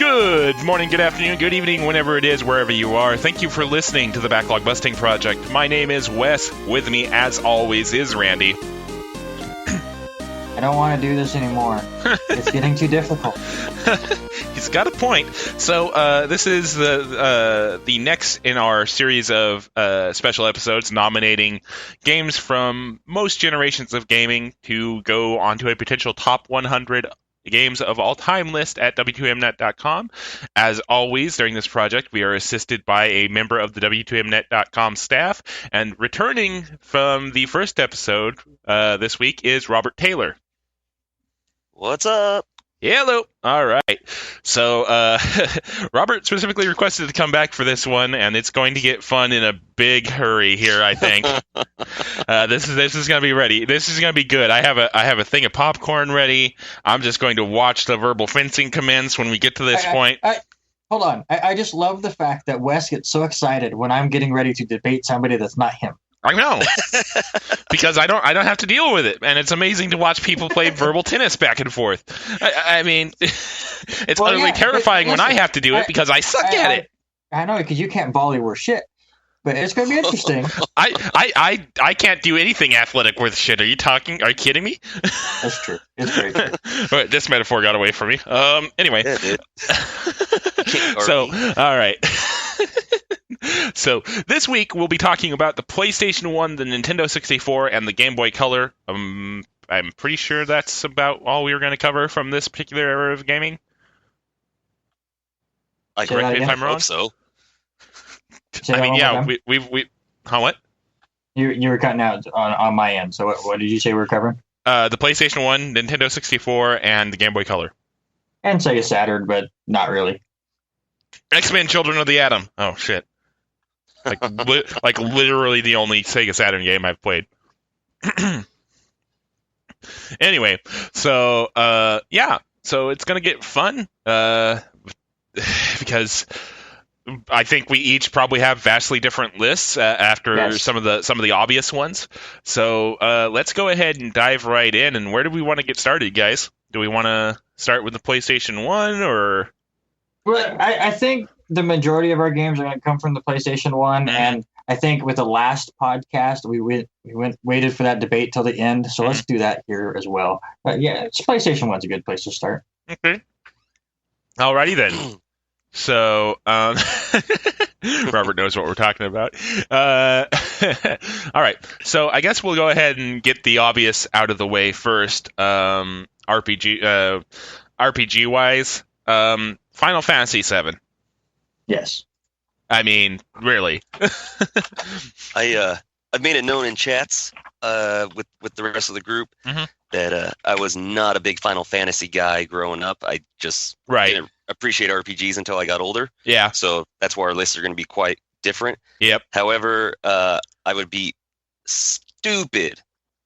Good morning, good afternoon, good evening, whenever it is, wherever you are. Thank you for listening to the Backlog Busting Project. My name is Wes. With me, as always, is Randy. I don't want to do this anymore. It's getting too difficult. He's got a point. So this is the next in our series of special episodes nominating games from most generations of gaming to go onto a potential top 100 games of all time list at W2Mnet.com. As always, during this project, we are assisted by a member of the W2Mnet.com staff, and returning from the first episode this week is Robert Taylor. What's up? Hello. All right. So Robert specifically requested to come back for this one, and it's going to get fun in a big hurry here, I think. This is going to be ready. This is going to be good. I have a thing of popcorn ready. I'm just going to watch the verbal fencing commence when we get to this point. Hold on. I just love the fact that Wes gets so excited when I'm getting ready to debate somebody that's not him. I know, because I don't have to deal with it, and it's amazing to watch people play verbal tennis back and forth. I mean, it's utterly terrifying when I have to do it because I suck at it. I know, because you can't volley worth shit, but it's going to be interesting. I can't do anything athletic worth shit. Are you kidding me? That's true. It's very true. But this metaphor got away from me. Anyway. Yeah, dude. So, all right. So this week we'll be talking about the PlayStation 1, the Nintendo 64, and the Gameboy Color. I'm pretty sure that's about all we were going to cover from this particular era of gaming. Correct me if I'm wrong. So, I mean, yeah, we. Huh? What? You were cutting out on my end. So what did you say we were covering? The PlayStation 1, Nintendo 64, and the Game Boy Color. And Sega Saturn, but not really. X-Men: Children of the Atom. Oh shit! Like literally the only Sega Saturn game I've played. Anyway, so yeah, so it's gonna get fun because I think we each probably have vastly different lists after some of the obvious ones. So let's go ahead and dive right in. And where do we want to get started, guys? Do we want to start with the PlayStation 1 or? Well, I think the majority of our games are going to come from the PlayStation 1, and I think with the last podcast, we waited for that debate till the end, so let's do that here as well. But yeah, PlayStation 1's a good place to start. Okay. Alrighty then. So, Robert knows what we're talking about. All right. So I guess we'll go ahead and get the obvious out of the way first. RPG-wise, Final Fantasy VII. Yes. I mean, really. I've made it known in chats with the rest of the group that I was not a big Final Fantasy guy growing up. I just didn't appreciate RPGs until I got older. Yeah. So that's why our lists are going to be quite different. Yep. However, I would be stupid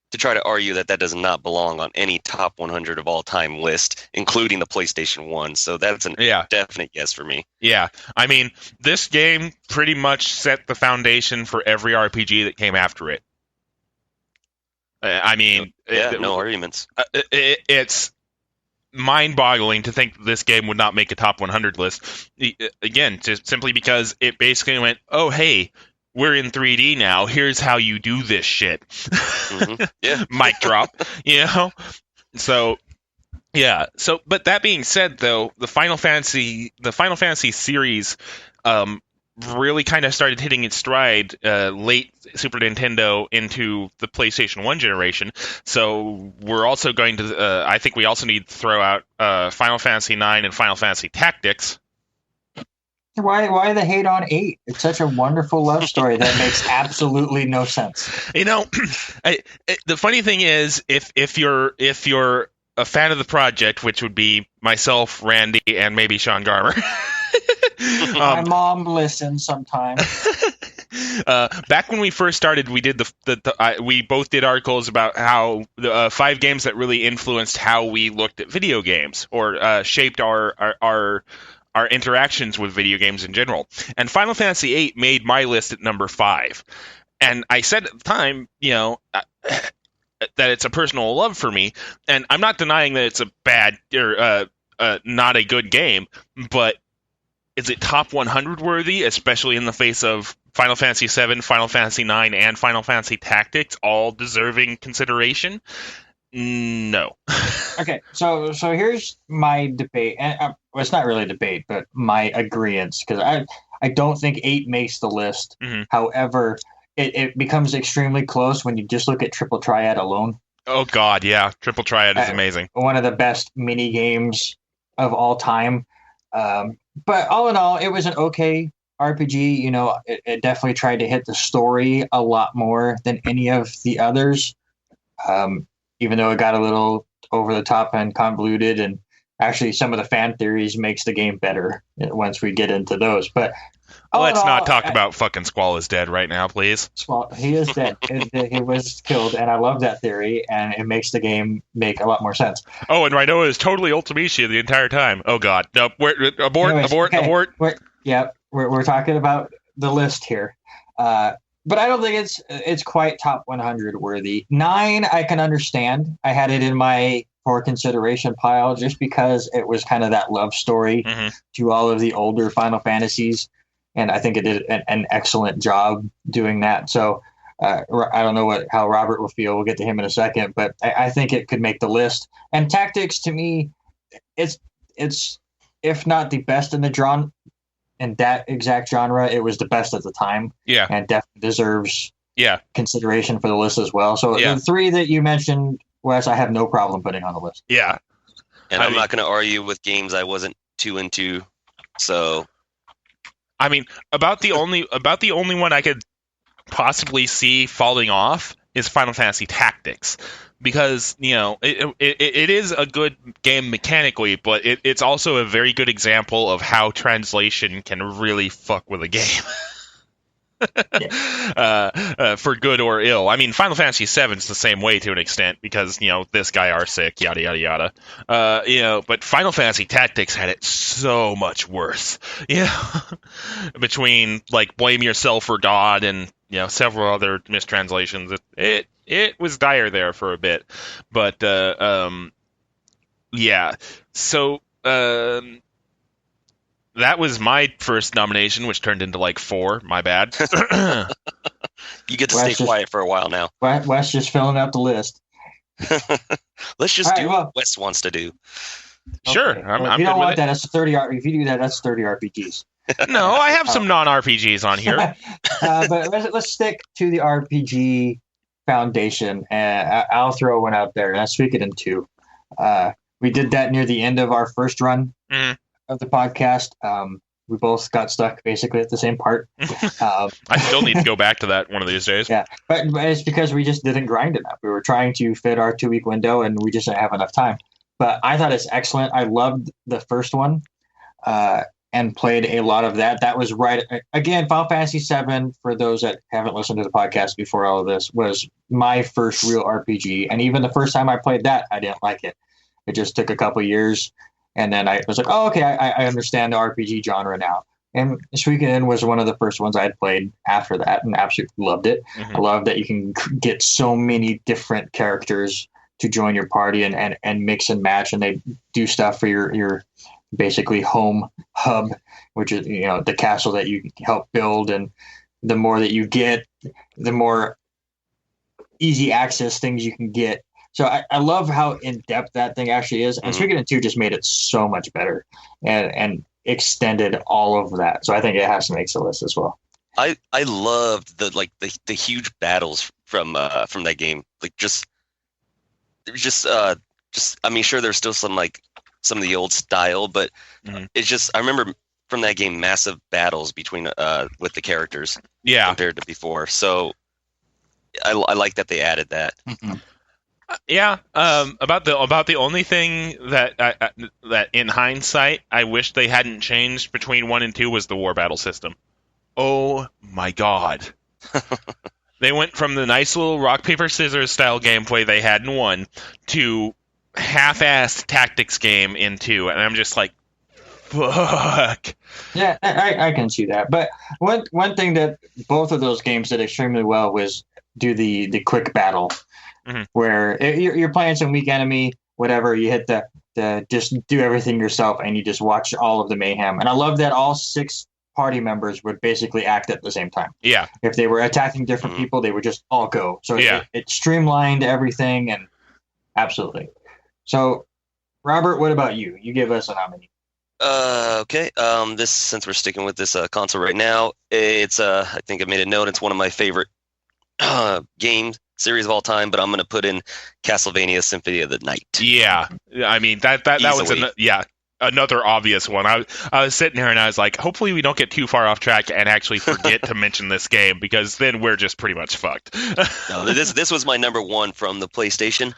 to try to argue that does not belong on any top 100 of all time list, including the PlayStation 1. So that's a definite yes for me. Yeah. I mean, this game pretty much set the foundation for every RPG that came after it. I mean... no arguments. It's mind-boggling to think this game would not make a top 100 list. Again, just simply because it basically went, oh, hey... we're in 3D now. Here's how you do this shit. Yeah. Mic drop. You know? So, yeah. So, but that being said, though, the Final Fantasy series really kind of started hitting its stride late Super Nintendo into the PlayStation 1 generation. So we're also going to, I think we also need to throw out Final Fantasy 9 and Final Fantasy Tactics. Why the hate on 8? It's such a wonderful love story that makes absolutely no sense. You know, the funny thing is, if you're a fan of the project, which would be myself, Randy, and maybe Sean Garmer. My mom listens sometimes. Back when we first started, we did we both did articles about how the 5 games that really influenced how we looked at video games or shaped our interactions with video games in general. And Final Fantasy VIII made my list at number 5. And I said at the time, you know, that it's a personal love for me. And I'm not denying that it's a bad or not a good game, but is it top 100 worthy, especially in the face of Final Fantasy VII, Final Fantasy IX, and Final Fantasy Tactics, all deserving consideration? No. Okay, so here's my debate, and well, it's not really a debate, but my agreeance, because I don't think 8 makes the list. Mm-hmm. However, it becomes extremely close when you just look at Triple Triad alone. Oh God, yeah, Triple Triad is amazing. One of the best mini games of all time. But all in all, it was an okay RPG. You know, it definitely tried to hit the story a lot more than any of the others. Even though it got a little over the top and convoluted, and actually some of the fan theories makes the game better once we get into those. But let's not talk about fucking Squall is dead right now, please. Squall, he is dead. He was killed, and I love that theory, and it makes the game make a lot more sense. Oh, and Rhinoa is totally Ultimecia the entire time. Oh God, no! Abort! We're talking about the list here. But I don't think it's quite top 100 worthy. 9, I can understand. I had it in my for consideration pile just because it was kind of that love story to all of the older Final Fantasies, and I think it did an excellent job doing that. So I don't know how Robert will feel. We'll get to him in a second, but I think it could make the list. And Tactics, to me, it's if not the best in the genre. In that exact genre, it was the best at the time. Yeah. And definitely deserves consideration for the list as well. So the 3 that you mentioned, Wes, I have no problem putting on the list. Yeah. And I'm not going to argue with games I wasn't too into. So, I mean, about the only one I could possibly see falling off is Final Fantasy Tactics. Because, you know, it is a good game mechanically, but it's also a very good example of how translation can really fuck with a game. For good or ill. I mean, Final Fantasy VII is the same way to an extent, because, you know, this guy are sick, yada, yada, yada. You know, but Final Fantasy Tactics had it so much worse. You know, between, like, Blame Yourself or God and, you know, several other mistranslations, it was dire there for a bit. But, yeah. So, that was my first nomination, which turned into like 4. My bad. You get to stay quiet for a while now. Wes just filling out the list. Let's just do what Wes wants to do. Sure. Okay. I'm if you good don't want with that, that's 30. If you do that, that's 30 RPGs. No, I have some non-RPGs on here. But let's stick to the RPG foundation, and I'll throw one out there. And that's Suikoden 2. We did that near the end of our first run of the podcast. We both got stuck basically at the same part. I still need to go back to that one of these days. Yeah, but it's because we just didn't grind enough. We were trying to fit our 2-week window, and we just didn't have enough time. But I thought it's excellent. I loved the first one, and played a lot of that. That was right again. Final Fantasy VII, for those that haven't listened to the podcast before all of this, was my first real RPG. And even the first time I played that, I didn't like it. It just took a couple years. And then I was like, oh, okay, I understand the RPG genre now. And Suikoden was one of the first ones I had played after that, and absolutely loved it. I love that you can get so many different characters to join your party and mix and match, and they do stuff for your basically home hub, which is, you know, the castle that you help build. And the more that you get, the more easy access things you can get. So I love how in-depth that thing actually is. And Suikoden 2 just made it so much better and extended all of that. So I think it has to make the list as well. I loved the huge battles from that game. Like just I mean, sure, there's still some of the old style, but it's just, I remember from that game massive battles between with the characters compared to before. So I like that they added that. Yeah, about the only thing that in hindsight I wish they hadn't changed between 1 and 2 was the war battle system. Oh my God. They went from the nice little rock paper scissors style gameplay they had in 1 to half-assed tactics game in 2, and I'm just like, fuck. Yeah, I can see that. But one thing that both of those games did extremely well was do the quick battle. Where you're playing some weak enemy, whatever, you hit the to just do everything yourself, and you just watch all of the mayhem. And I love that all 6 party members would basically act at the same time. Yeah. If they were attacking different people, they would just all go. So it streamlined everything, and absolutely. So, Robert, what about you? You give us a nominee. Okay. This, since we're sticking with this console right now, it's I think I made a note. It's one of my favorite game series of all time, but I'm gonna put in Castlevania Symphony of the Night. Yeah, I mean that was another obvious one. I was sitting here and I was like, hopefully we don't get too far off track and actually forget to mention this game, because then we're just pretty much fucked. No, this was my number 1 from the PlayStation.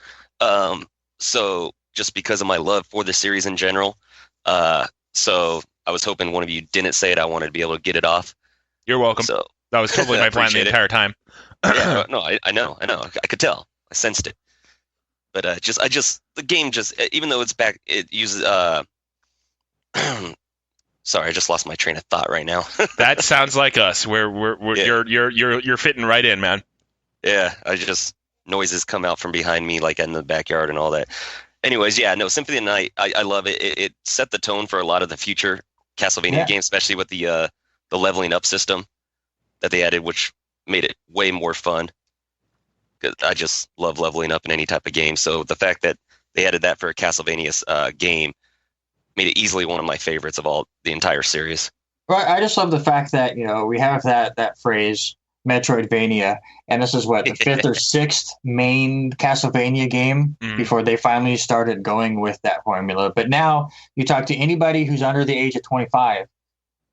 So just because of my love for the series in general. So I was hoping one of you didn't say it. I wanted to be able to get it off. You're welcome. So that was totally my plan the entire time. Yeah, no, I know. I could tell. I sensed it. But the game just, even though it's back, it uses sorry, I just lost my train of thought right now. That sounds like us. You're fitting right in, man. Yeah, noises come out from behind me, like in the backyard and all that. Anyways, yeah, no, Symphony of the Night, I love it. It set the tone for a lot of the future Castlevania games, especially with the leveling up system that they added, which made it way more fun. 'Cause I just love leveling up in any type of game. So the fact that they added that for a Castlevania game made it easily one of my favorites of all the entire series. Well, I just love the fact that, we have that phrase, Metroidvania, and this is what, the 5th or 6th main Castlevania game before they finally started going with that formula. But now you talk to anybody who's under the age of 25,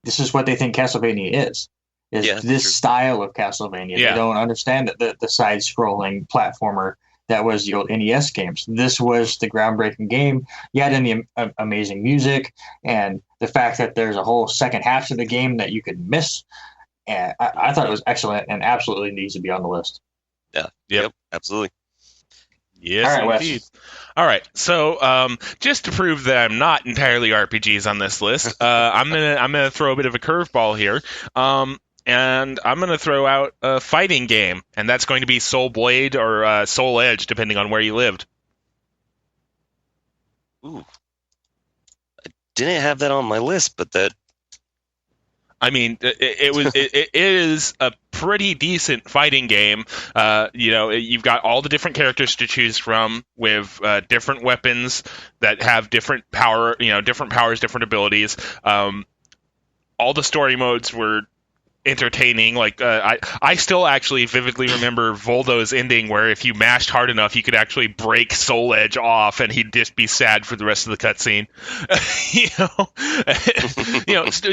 this is what they think Castlevania is this style of Castlevania. They don't understand the side-scrolling platformer that was the old NES games. This was the groundbreaking game. You had the amazing music, and the fact that there's a whole second half to the game that you could miss. And I thought it was excellent and absolutely needs to be on the list. Yeah. Yep. Absolutely. Yes, all right, indeed. Wes. All right. So, just to prove that I'm not entirely RPGs on this list, I'm gonna throw a bit of a curveball here. And I'm going to throw out a fighting game, and that's going to be Soul Blade or Soul Edge, depending on where you lived. Ooh. I didn't have that on my list, but that... I mean, it is a pretty decent fighting game. You've got all the different characters to choose from with different weapons that have different powers, different abilities. All the story modes were entertaining. Like I still actually vividly remember Voldo's ending, where if you mashed hard enough, you could actually break Soul Edge off, and he'd just be sad for the rest of the cutscene.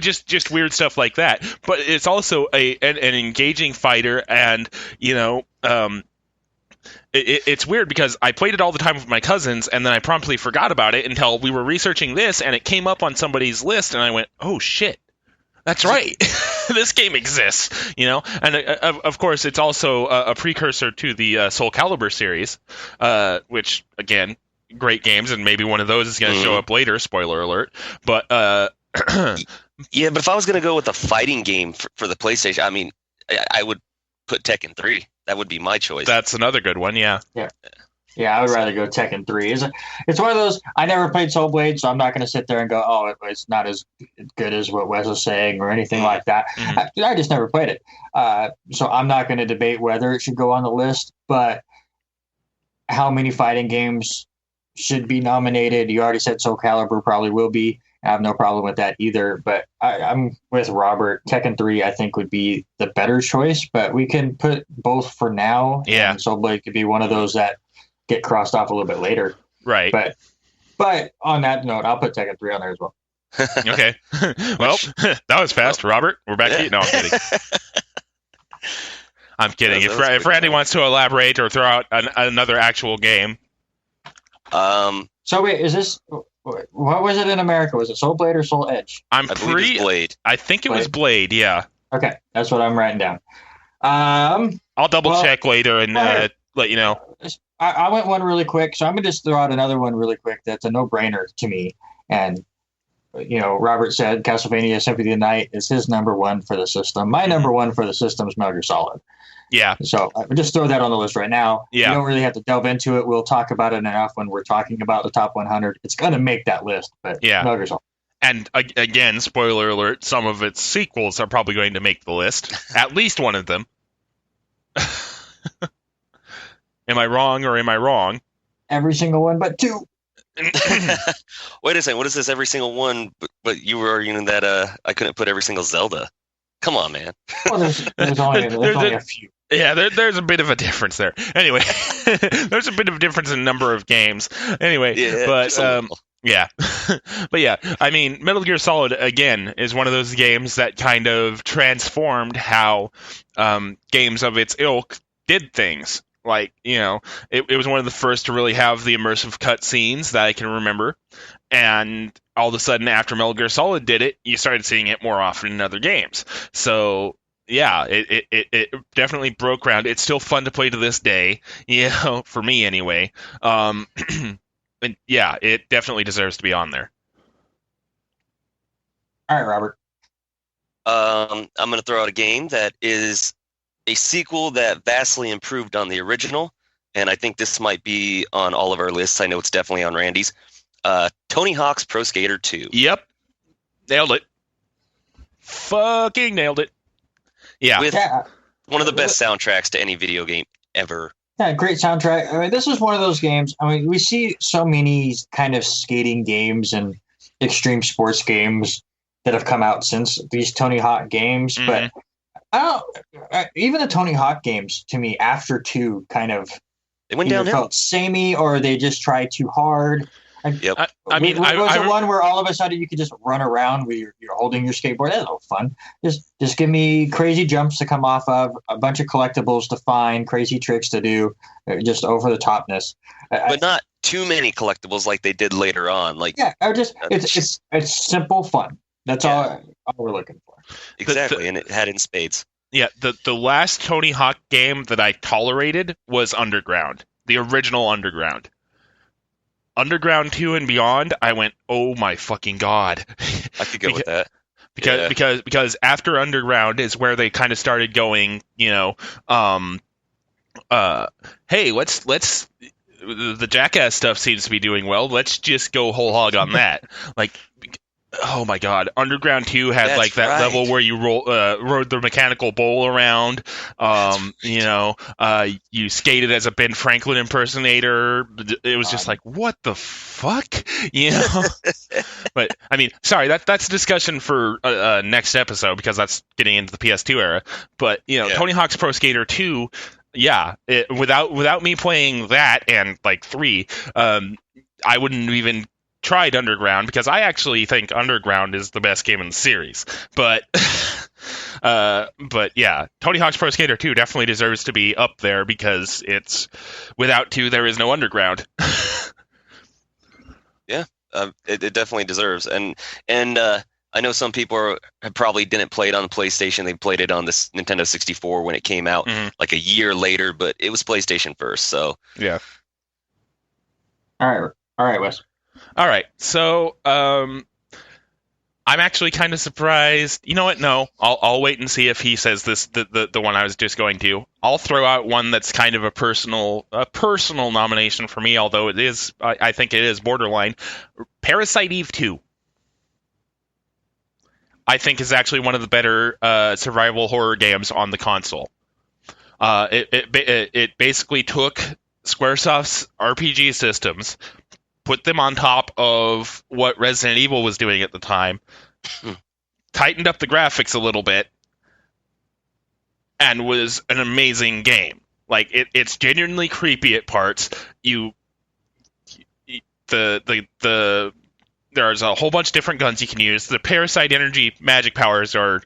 Just weird stuff like that. But it's also an engaging fighter, and it's weird because I played it all the time with my cousins, and then I promptly forgot about it until we were researching this, and it came up on somebody's list, and I went, "Oh shit, that's right." This game exists, and of course it's also a precursor to the Soul Calibur series, which again, great games, and maybe one of those is going to show up later. Spoiler alert! But yeah, but if I was going to go with a fighting game for the PlayStation, I mean, I would put Tekken 3. That would be my choice. That's another good one. Yeah. Yeah, I would rather go Tekken 3. It's one of those, I never played Soul Blade, so I'm not going to sit there and go, oh, it's not as good as what Wes was saying or anything like that. Mm-hmm. I just never played it. So I'm not going to debate whether it should go on the list, but how many fighting games should be nominated? You already said Soul Calibur probably will be. I have no problem with that either, but I'm with Robert. Tekken 3, I think, would be the better choice, but we can put both for now. Yeah. And Soul Blade could be one of those that get crossed off a little bit later. Right. But on that note, I'll put Tekken 3 on there as well. Okay. Well, that was fast. Robert, we're back to you. No, I'm kidding. I'm kidding. If Randy wants to elaborate or throw out another actual game. So wait, is this... What was it in America? Was it Soul Blade or Soul Edge? I believe it's Blade. I think it was Blade, yeah. Okay, that's what I'm writing down. I'll double check later and let you know. I went one really quick, so I'm going to just throw out another one really quick that's a no-brainer to me. And Robert said Castlevania Symphony of the Night is his number one for the system. My number one for the system is Metal Gear Solid. Yeah. So just throw that on the list right now. Yeah. You don't really have to delve into it. We'll talk about it enough when we're talking about the top 100. It's going to make that list, but yeah. Metal Gear Solid. And again, spoiler alert, some of its sequels are probably going to make the list. At least one of them. Am I wrong or am I wrong? Every single one but two. Wait a second. What is this? Every single one? But you were arguing that I couldn't put every single Zelda. Come on, man. Well, there's only a few. Yeah, there's a bit of a difference there. Anyway, there's a bit of a difference in number of games. Anyway, yeah, but yeah, but yeah, I mean, Metal Gear Solid again is one of those games that kind of transformed how games of its ilk did things. Like, it was one of the first to really have the immersive cutscenes that I can remember. And all of a sudden, after Metal Gear Solid did it, you started seeing it more often in other games. So, yeah, it definitely broke ground. It's still fun to play to this day, for me anyway. And yeah, it definitely deserves to be on there. All right, Robert. I'm going to throw out a game that is a sequel that vastly improved on the original, and I think this might be on all of our lists. I know it's definitely on Randy's. Tony Hawk's Pro Skater 2. Yep. Nailed it. Fucking nailed it. Yeah. With one of the best soundtracks to any video game ever. Yeah, great soundtrack. I mean, this is one of those games. I mean, we see so many kind of skating games and extreme sports games that have come out since these Tony Hawk games, but even the Tony Hawk games, to me, after 2, kind of they went downhill. Felt samey, or they just tried too hard. Yep. I mean, was the one where all of a sudden you could just run around with you're holding your skateboard. That's no fun. Just give me crazy jumps to come off of, a bunch of collectibles to find, crazy tricks to do, just over the topness. But not too many collectibles like they did later on. Like it's simple fun. That's all we're looking for. Exactly, and it had in spades. Yeah, the last Tony Hawk game that I tolerated was Underground, the original Underground. Underground 2 and beyond, I went, oh my fucking god. I could go with that. Because after Underground is where they kind of started going, hey, let's the Jackass stuff seems to be doing well. Let's just go whole hog on that. Like, oh my god, Underground 2 had that level where you rode the mechanical bull around. You skated as a Ben Franklin impersonator. It was just like, what the fuck? But I mean, sorry, that's a discussion for next episode, because that's getting into the PS2 era. But Tony Hawk's Pro Skater 2, without me playing that and like 3, I wouldn't even tried Underground, because I actually think Underground is the best game in the series. But yeah, Tony Hawk's Pro Skater 2 definitely deserves to be up there, because it's without 2 there is no Underground. Yeah, it definitely deserves. And I know some people probably didn't play it on the PlayStation. They played it on the Nintendo 64 when it came out, like a year later, but it was PlayStation first. So yeah. All right, Wes. All right, so I'm actually kind of surprised. You know what? No, I'll wait and see if he says this. The one I was just going to. I'll throw out one that's kind of a personal nomination for me, although it is, I think it is borderline. Parasite Eve 2. I think is actually one of the better survival horror games on the console. It basically took Squaresoft's RPG systems, put them on top of what Resident Evil was doing at the time, tightened up the graphics a little bit, and was an amazing game. Like, it's genuinely creepy at parts. There's a whole bunch of different guns you can use. The parasite energy magic powers are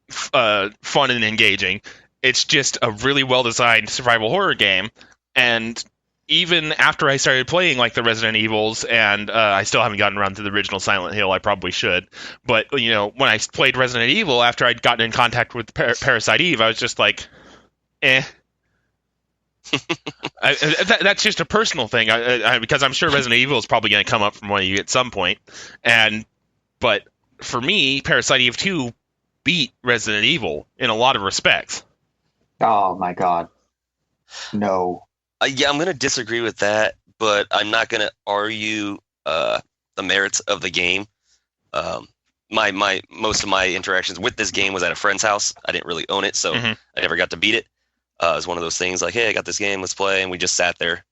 fun and engaging. It's just a really well-designed survival horror game, and even after I started playing like the Resident Evils, and I still haven't gotten around to the original Silent Hill, I probably should. But when I played Resident Evil, after I'd gotten in contact with Parasite Eve, I was just like, eh. That's just a personal thing, because I'm sure Resident Evil is probably going to come up from one of you at some point, and But for me, Parasite Eve 2 beat Resident Evil in a lot of respects. Oh my god. No. Yeah, I'm going to disagree with that, but I'm not going to argue the merits of the game. Most of my interactions with this game was at a friend's house. I didn't really own it, so I never got to beat it. It was one of those things like, hey, I got this game, let's play, and we just sat there,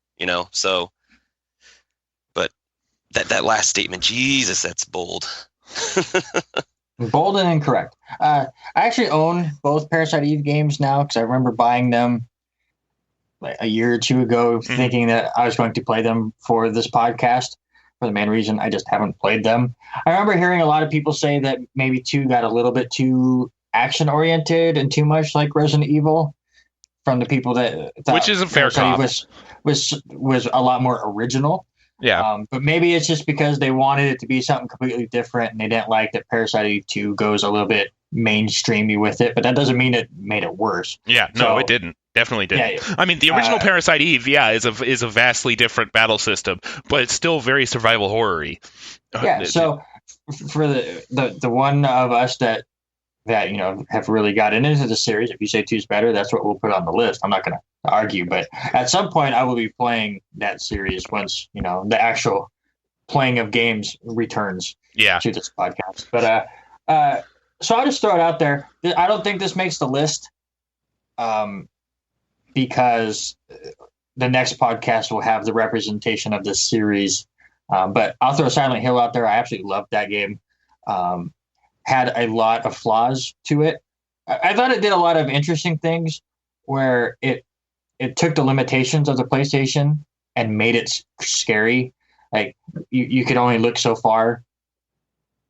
so. But that last statement, Jesus, that's bold. Bold and incorrect. I actually own both Parasite Eve games now because I remember buying them like a year or two ago, thinking that I was going to play them for this podcast. For the main reason, I just haven't played them. I remember hearing a lot of people say that maybe 2 got a little bit too action-oriented and too much like Resident Evil from the people that thought which is a fair comment. Was a lot more original. Yeah. But maybe it's just because they wanted it to be something completely different and they didn't like that Parasite Eve 2 goes a little bit mainstreamy with it, but that doesn't mean it made it worse. Yeah, no, it didn't. Definitely didn't. Yeah, I mean, the original Parasite Eve, is a vastly different battle system, but it's still very survival horror-y. Yeah, so for the one of us that have really got into the series, if you say 2's better, that's what we'll put on the list. I'm not going to argue, but at some point I will be playing that series once, the actual playing of games returns to this podcast. But so I'll just throw it out there. I don't think this makes the list. Because the next podcast will have the representation of this series. But I'll throw Silent Hill out there. I absolutely loved that game. Had a lot of flaws to it. I thought it did a lot of interesting things where it took the limitations of the PlayStation and made it scary. Like you could only look so far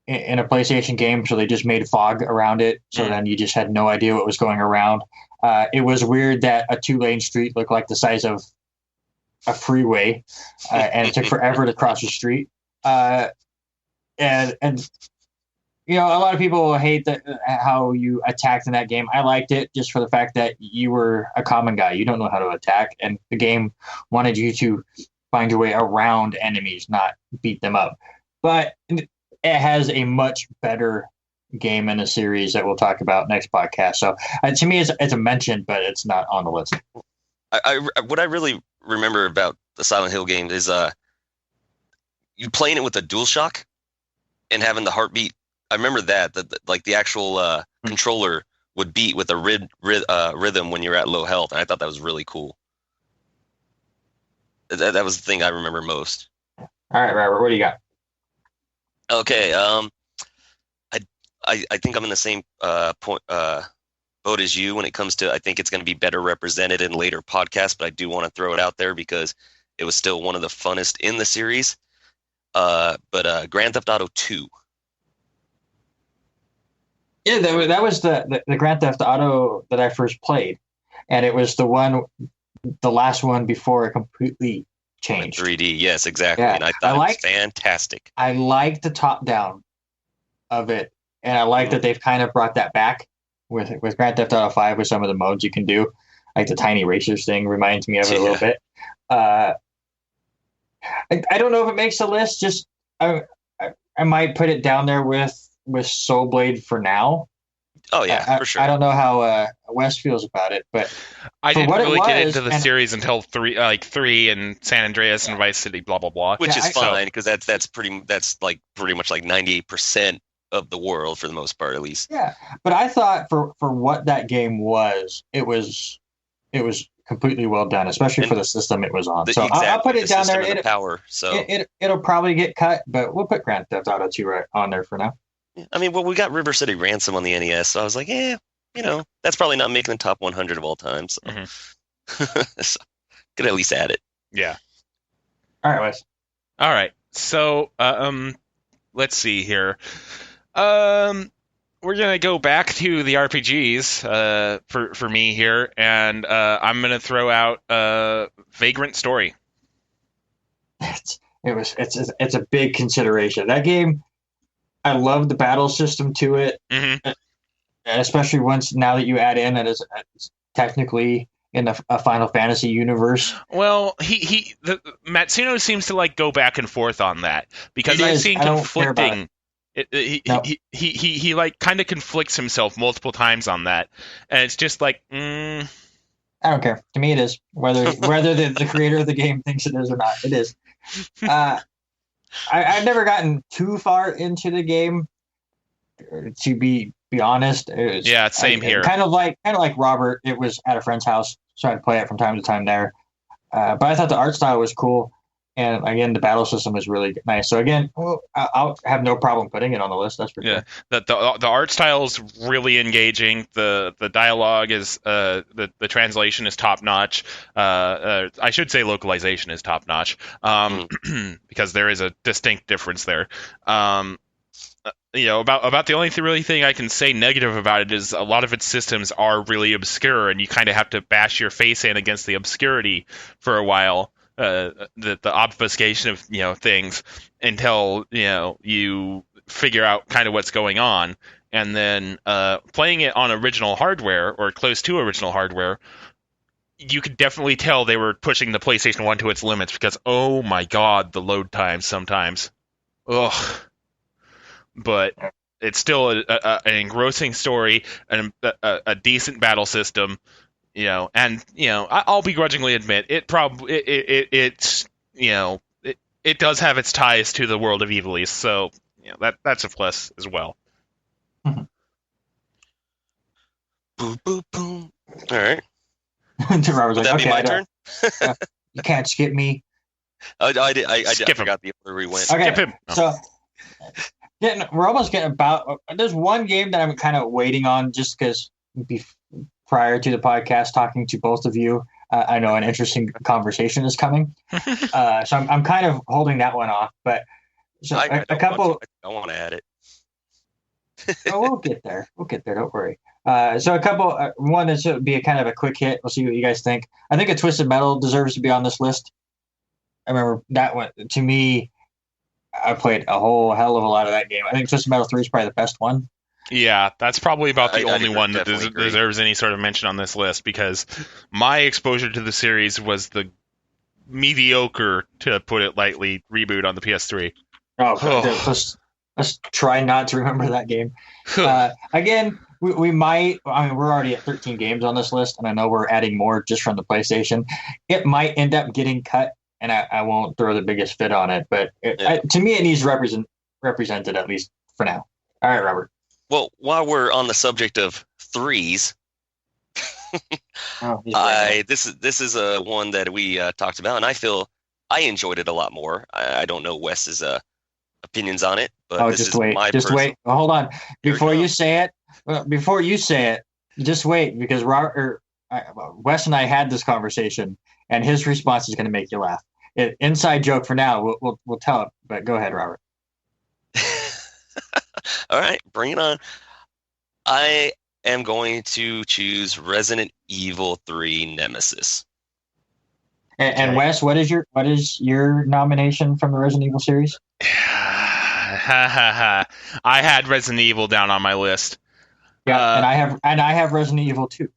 in a PlayStation game, so they just made fog around it. So then you just had no idea what was going around. It was weird that a 2-lane street looked like the size of a freeway, and it took forever to cross the street. And a lot of people hate how you attacked in that game. I liked it just for the fact that you were a common guy. You don't know how to attack, and the game wanted you to find your way around enemies, not beat them up. But it has a much better game in a series that we'll talk about next podcast. So to me, it's a mention, but it's not on the list. What I really remember about the Silent Hill game is you playing it with a DualShock and having the heartbeat. I remember that like the actual controller would beat with a rhythm when you're at low health, and I thought that was really cool. That was the thing I remember most. All right, Robert, what do you got? Okay, I think I'm in the same boat as you when it comes to, I think it's going to be better represented in later podcasts, but I do want to throw it out there because it was still one of the funnest in the series. But Grand Theft Auto 2. Yeah, that was the Grand Theft Auto that I first played, and it was the last one before it completely changed. 3D, yes, exactly. Yeah. And I thought it was fantastic. I liked the top down of it. And I like that they've kind of brought that back with Grand Theft Auto 5 with some of the modes you can do. Like the Tiny Racers thing reminds me of it a little bit. I don't know if it makes the list. Just I might put it down there with Soul Blade for now. Oh, yeah, for sure. I don't know how Wes feels about it, but I didn't really get into the series until 3 and San Andreas and Vice City, blah, blah, blah. Which is fine because that's pretty much like 98% of the world for the most part, at least. Yeah, but I thought for what that game was, it was completely well done, especially for the system it was on. So exactly, I'll put it down there. The power, so it'll probably get cut, but we'll put Grand Theft Auto 2 right on there for now. I mean, well, we got River City Ransom on the NES, so I was like, that's probably not making the top 100 of all time. So, so could at least add it. Yeah. All right, Wes. All right. So, let's see here. We're gonna go back to the RPGs for me here, and I'm gonna throw out Vagrant Story. It's a big consideration. That game, I love the battle system to it, especially now that you add in that it's technically in a Final Fantasy universe. Well, Matsuno seems to like go back and forth on that because I've seen conflicting. He like kind of conflicts himself multiple times on that, and it's just like, I don't care. To me, it is whether the creator of the game thinks it is or not. It is. I've never gotten too far into the game, to be honest. Same here. Kind of like Robert. It was at a friend's house, so I'd play it from time to time there. But I thought the art style was cool. And again, the battle system was really nice. So again, I'll have no problem putting it on the list. That's for sure. The art style is really engaging. The dialogue is the translation is top notch. I should say localization is top notch, because there is a distinct difference there. About the only really thing I can say negative about it is a lot of its systems are really obscure, and you kind of have to bash your face in against the obscurity for a while. The obfuscation of things until you figure out kind of what's going on, and then playing it on original hardware or close to original hardware, you could definitely tell they were pushing the PlayStation 1 to its limits, because oh my god, the load times sometimes. Ugh. But it's still an engrossing story and a decent battle system. I'll begrudgingly admit it does have its ties to the world of Evil East, so that's a plus as well. Mm-hmm. Boom, boom, boom. All right. Would that be my turn? You can't skip me. I forgot the order we went. Okay. Skip him. So we're almost getting about. There's one game that I'm kind of waiting on, just because prior to the podcast, talking to both of you, I know an interesting conversation is coming. So I'm kind of holding that one off. But so a couple. I want to add it. We'll get there. Don't worry. So a couple. One is be a kind of a quick hit. We'll see what you guys think. I think a Twisted Metal deserves to be on this list. I remember that one. To me, I played a whole hell of a lot of that game. I think Twisted Metal 3 is probably the best one. Yeah, that's probably about the only one that deserves any sort of mention on this list, because my exposure to the series was the mediocre, to put it lightly, reboot on the PS3. Let's try not to remember that game. Again, we might. I mean, we're already at 13 games on this list, and I know we're adding more just from the PlayStation. It might end up getting cut, and I won't throw the biggest fit on it. But to me, it needs represented, at least for now. All right, Robert. Well, while we're on the subject of threes, this is a one that we talked about, and I feel I enjoyed it a lot more. I don't know Wes's opinions on it, but just wait. Wait. Well, hold on. Before you say it, just wait, because Wes and I had this conversation, and his response is going to make you laugh. Inside joke for now. We'll tell it, but go ahead, Robert. All right, bring it on. I am going to choose Resident Evil 3 Nemesis. And Wes, what is your nomination from the Resident Evil series? I had Resident Evil down on my list. Yeah, and I have Resident Evil 2.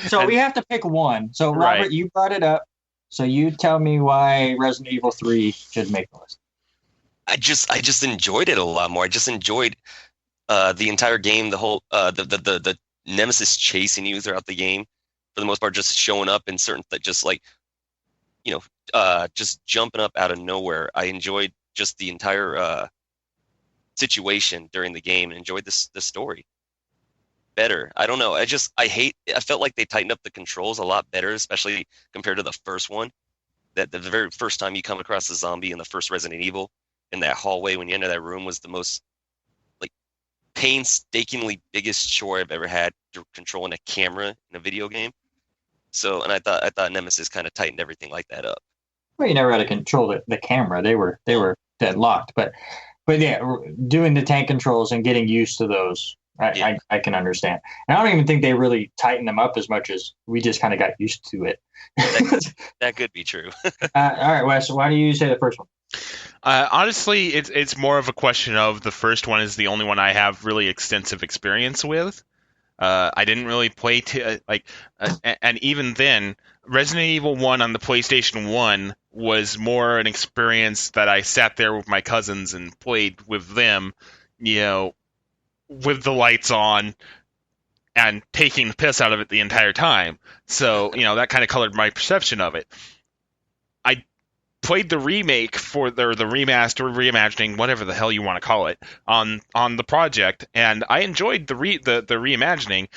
So we have to pick one. So Robert, right. You brought it up. So you tell me why Resident Evil 3 should make the list. I just enjoyed it a lot more. I just enjoyed the entire game, the whole the Nemesis chasing you throughout the game, for the most part, just showing up in certain just like just jumping up out of nowhere. I enjoyed just the entire situation during the game and enjoyed the story better. I don't know. I felt like they tightened up the controls a lot better, especially compared to the first one. That the very first time you come across a zombie in the first Resident Evil in that hallway when you enter that room was the most like painstakingly biggest chore I've ever had, controlling a camera in a video game. So, and I thought Nemesis kind of tightened everything like that up. Well, you never had to control the camera. They were deadlocked, but yeah, doing the tank controls and getting used to those. I can understand. And I don't even think they really tightened them up as much as we just kind of got used to it. That could be true. All right, Wes, why do you say the first one? Honestly, it's more of a question of the first one is the only one I have really extensive experience with. I didn't really play and even then, Resident Evil 1 on the PlayStation 1 was more an experience that I sat there with my cousins and played with them, with the lights on and taking the piss out of it the entire time. So, that kind of colored my perception of it. I played the remake for the remaster, reimagining, whatever the hell you want to call it, on the project, and I enjoyed the reimagining.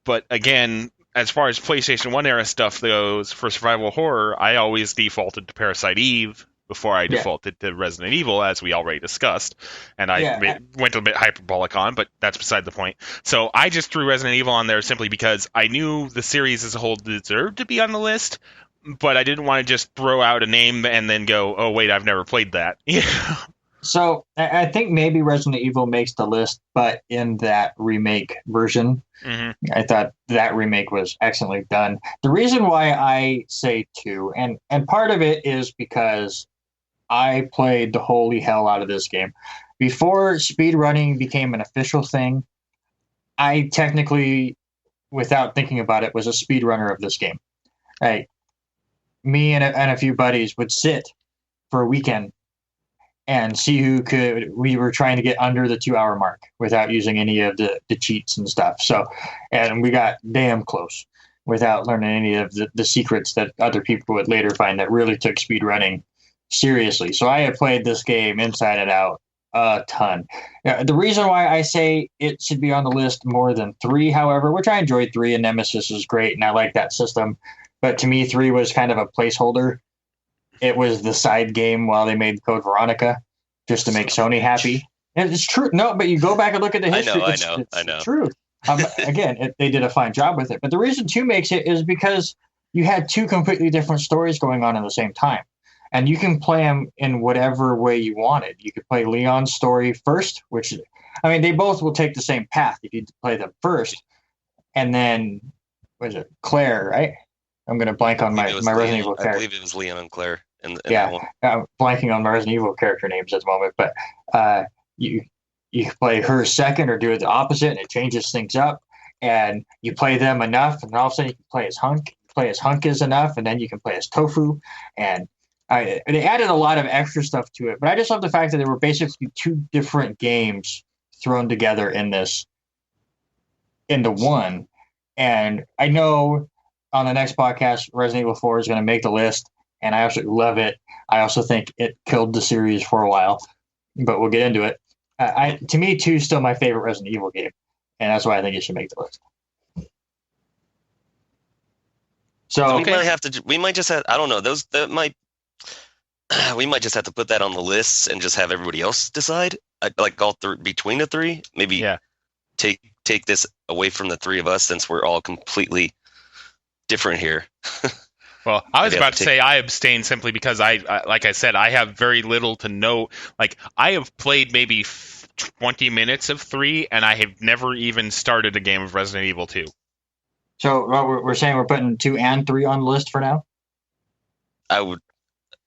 But again, as far as PlayStation 1 era stuff goes, for survival horror, I always defaulted to Parasite Eve before I defaulted to Resident Evil, as we already discussed, and I went a bit hyperbolic on, but that's beside the point. So I just threw Resident Evil on there simply because I knew the series as a whole deserved to be on the list, but I didn't want to just throw out a name and then go, oh, wait, I've never played that. So I think maybe Resident Evil makes the list, but in that remake version, I thought that remake was excellently done. The reason why I say 2, and part of it is because I played the holy hell out of this game. Before speedrunning became an official thing, I technically, without thinking about it, was a speedrunner of this game. Right? Me and a few buddies would sit for a weekend and see we were trying to get under the 2-hour mark without using any of the cheats and stuff. So, and we got damn close without learning any of the secrets that other people would later find that really took speedrunning seriously. So I have played this game inside and out a ton. The reason why I say it should be on the list more than 3, however, which I enjoyed 3 and Nemesis is great and I like that system. But to me, 3 was kind of a placeholder. It was the side game while they made Code Veronica just to make Sony happy. And it's true. No, but you go back and look at the history. I know. It's true. Again, they did a fine job with it. But the reason 2 makes it is because you had 2 completely different stories going on at the same time. And you can play them in whatever way you wanted. You could play Leon's story first, which, they both will take the same path if you play them first. And then, what is it? Claire, right? I'm going to blank on my Resident Evil character. I believe it was Leon and Claire in that one. I'm blanking on my Resident Evil character names at the moment, but you play her second or do it the opposite, and it changes things up. And you play them enough, and all of a sudden you can play as Hunk. You play as Hunk is enough, and then you can play as Tofu. And they added a lot of extra stuff to it, but I just love the fact that there were basically 2 different games thrown together into one. And I know on the next podcast, Resident Evil 4 is going to make the list, and I absolutely love it. I also think it killed the series for a while, but we'll get into it. To me, 2 is still my favorite Resident Evil game, and that's why I think it should make the list. So we might just have, I don't know, we might just have to put that on the list and just have everybody else decide, like between the 3. Maybe take this away from the 3 of us, since we're all completely different here. Well, I was about to say I abstain simply because like I said, I have very little to know. Like, I have played maybe 20 minutes of 3, and I have never even started a game of Resident Evil 2. So we're saying we're putting 2 and 3 on the list for now? I would,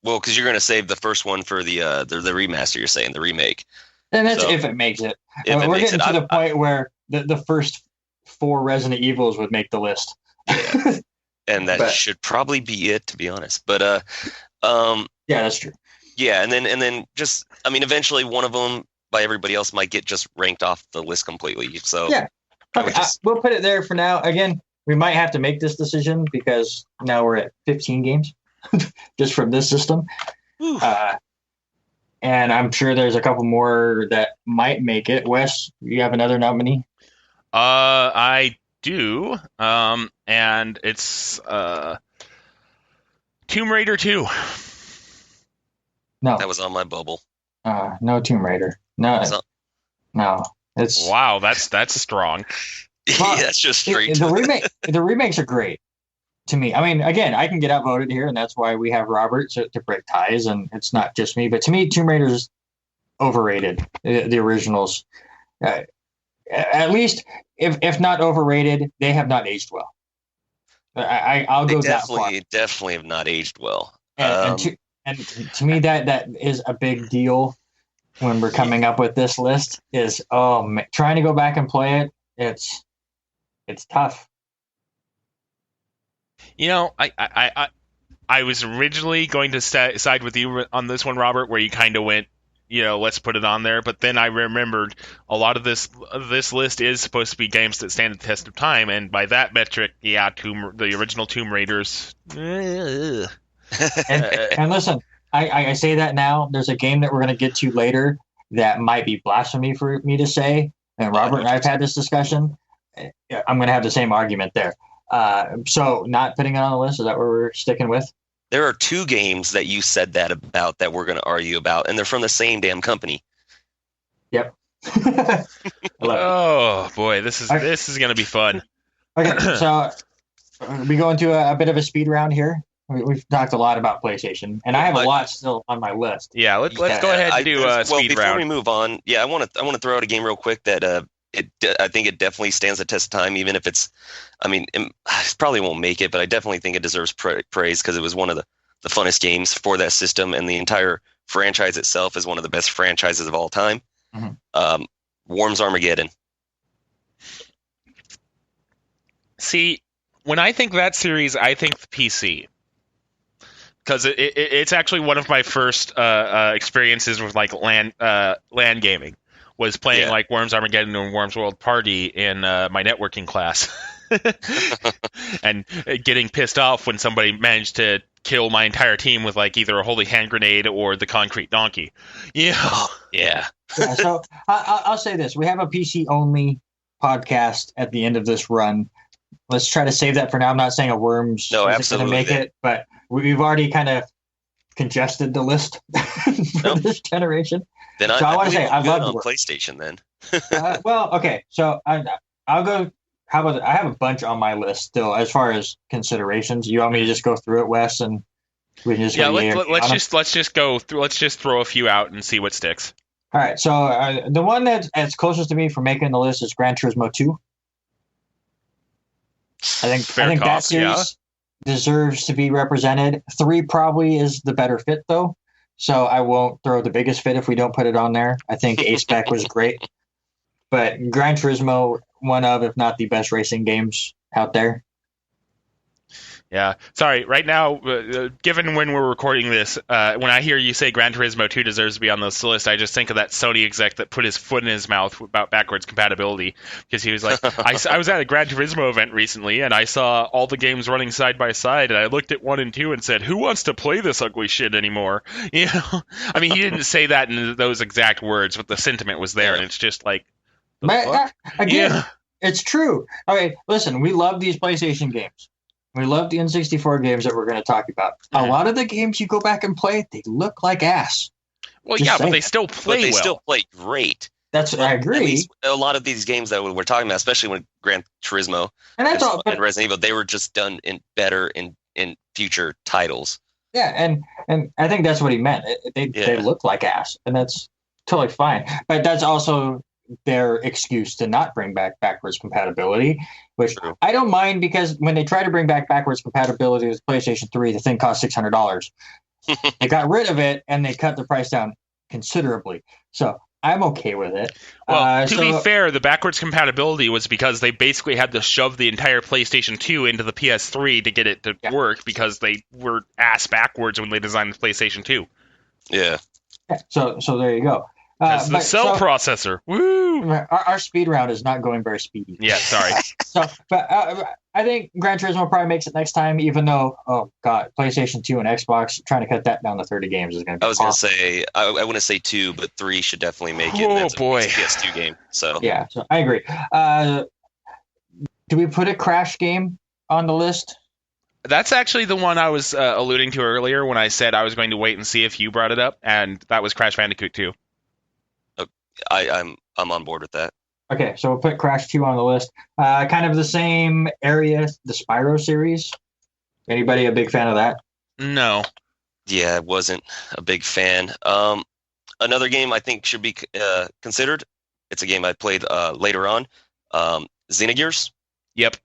because you're going to save the first one for the remaster, you're saying, the remake. And that's if it makes it. We're getting to the point where the first 4 Resident Evils would make the list. Yeah. And that should probably be it, to be honest. But yeah, that's true. Yeah, and then just, eventually one of them by everybody else might get just ranked off the list completely. So yeah, we'll put it there for now. Again, we might have to make this decision because now we're at 15 games just from this system. And I'm sure there's a couple more that might make it. Wes, you have another nominee? I do, and it's Tomb Raider 2. No, that was on my bubble. No Tomb Raider. No, it's wow. That's strong. Yeah, that's just straight. The remakes are great to me. Again, I can get outvoted here, and that's why we have Robert to break ties, and it's not just me. But to me, Tomb Raider's overrated. The originals. At least, if not overrated, they have not aged well. I'll go that far. They definitely have not aged well. And to me, that is a big deal when we're coming up with this list. Is trying to go back and play it. It's tough. I I was originally going to side with you on this one, Robert, where you kind of went, let's put it on there. But then I remembered a lot of this list is supposed to be games that stand the test of time, and by that metric, the original Tomb Raiders. And listen, I say that now. There's a game that we're going to get to later that might be blasphemy for me to say, and Robert and I have had this discussion. I'm going to have the same argument there. So not putting it on the list, is that what we're sticking with? There are 2 games that you said that about that we're going to argue about, and they're from the same damn company. Yep. Oh boy, this is going to be fun. Okay, so we go into a bit of a speed round here. We've talked a lot about PlayStation, and I have a lot still on my list. Yeah, let's go ahead and do a speed round. Before we move on, I want to throw out a game real quick that I think it definitely stands the test of time, even if it probably won't make it, but I definitely think it deserves praise because it was one of the funnest games for that system, and the entire franchise itself is one of the best franchises of all time. Mm-hmm. Worms Armageddon. See, when I think that series, I think the PC. Because it's actually one of my first experiences with like LAN gaming. Was playing like Worms Armageddon and Worms World Party in my networking class. And getting pissed off when somebody managed to kill my entire team with like either a holy hand grenade or the concrete donkey. Yeah. So I'll say this. We have a PC-only podcast at the end of this run. Let's try to save that for now. I'm not saying a Worms is going to make it, but we've already kind of congested the list for this generation. Then I want to say I love PlayStation. Then, well, okay. So I'll go. How about I have a bunch on my list still as far as considerations. You want me to just go through it, Wes, and we can just let's just go through. Let's just throw a few out and see what sticks. All right. So the one that's closest to me for making the list is Gran Turismo 2. I think that series deserves to be represented. 3 probably is the better fit, though. So I won't throw the biggest fit if we don't put it on there. I think A-Spec was great. But Gran Turismo, one of, if not the best racing games out there. Yeah. Sorry, right now, given when we're recording this, when I hear you say Gran Turismo 2 deserves to be on this list, I just think of that Sony exec that put his foot in his mouth about backwards compatibility. Because he was like, I was at a Gran Turismo event recently, and I saw all the games running side by side, and I looked at 1 and 2 and said, who wants to play this ugly shit anymore? I mean, he didn't say that in those exact words, but the sentiment was there, and it's just like, again, it's true. Okay, listen, we love these PlayStation games. We love the N64 games that we're going to talk about. A lot of the games you go back and play, they look like ass. Well, but they still play well. They still play great. I agree. At least a lot of these games that we're talking about, especially when Gran Turismo and Resident Evil, they were just done better in future titles. Yeah, and I think that's what he meant. They look like ass, and that's totally fine. But that's also their excuse to not bring back backwards compatibility, which I don't mind, because when they try to bring back backwards compatibility with PlayStation 3, the thing cost $600. They got rid of it, and they cut the price down considerably. So I'm okay with it. Well, to be fair, the backwards compatibility was because they basically had to shove the entire PlayStation 2 into the PS3 to get it to work, because they were ass backwards when they designed the PlayStation 2. Yeah. So there you go. The cell processor. Woo! Our speed round is not going very speedy. Yeah, sorry. But I think Gran Turismo probably makes it next time, even though, oh god, PlayStation 2 and Xbox, trying to cut that down to 30 games is going to be I was going to say, I wouldn't say 2, but 3 should definitely make it. Oh, boy. It's a PS2 game. So yeah, so I agree. Do we put a Crash game on the list? That's actually the one I was alluding to earlier when I said I was going to wait and see if you brought it up, and that was Crash Bandicoot 2. I'm on board with that. Okay, so we'll put Crash 2 on the list. Kind of the same area, the Spyro series. Anybody a big fan of that? No. Yeah, I wasn't a big fan. Another game I think should be considered. It's a game I played later on. Xenogears. Yep.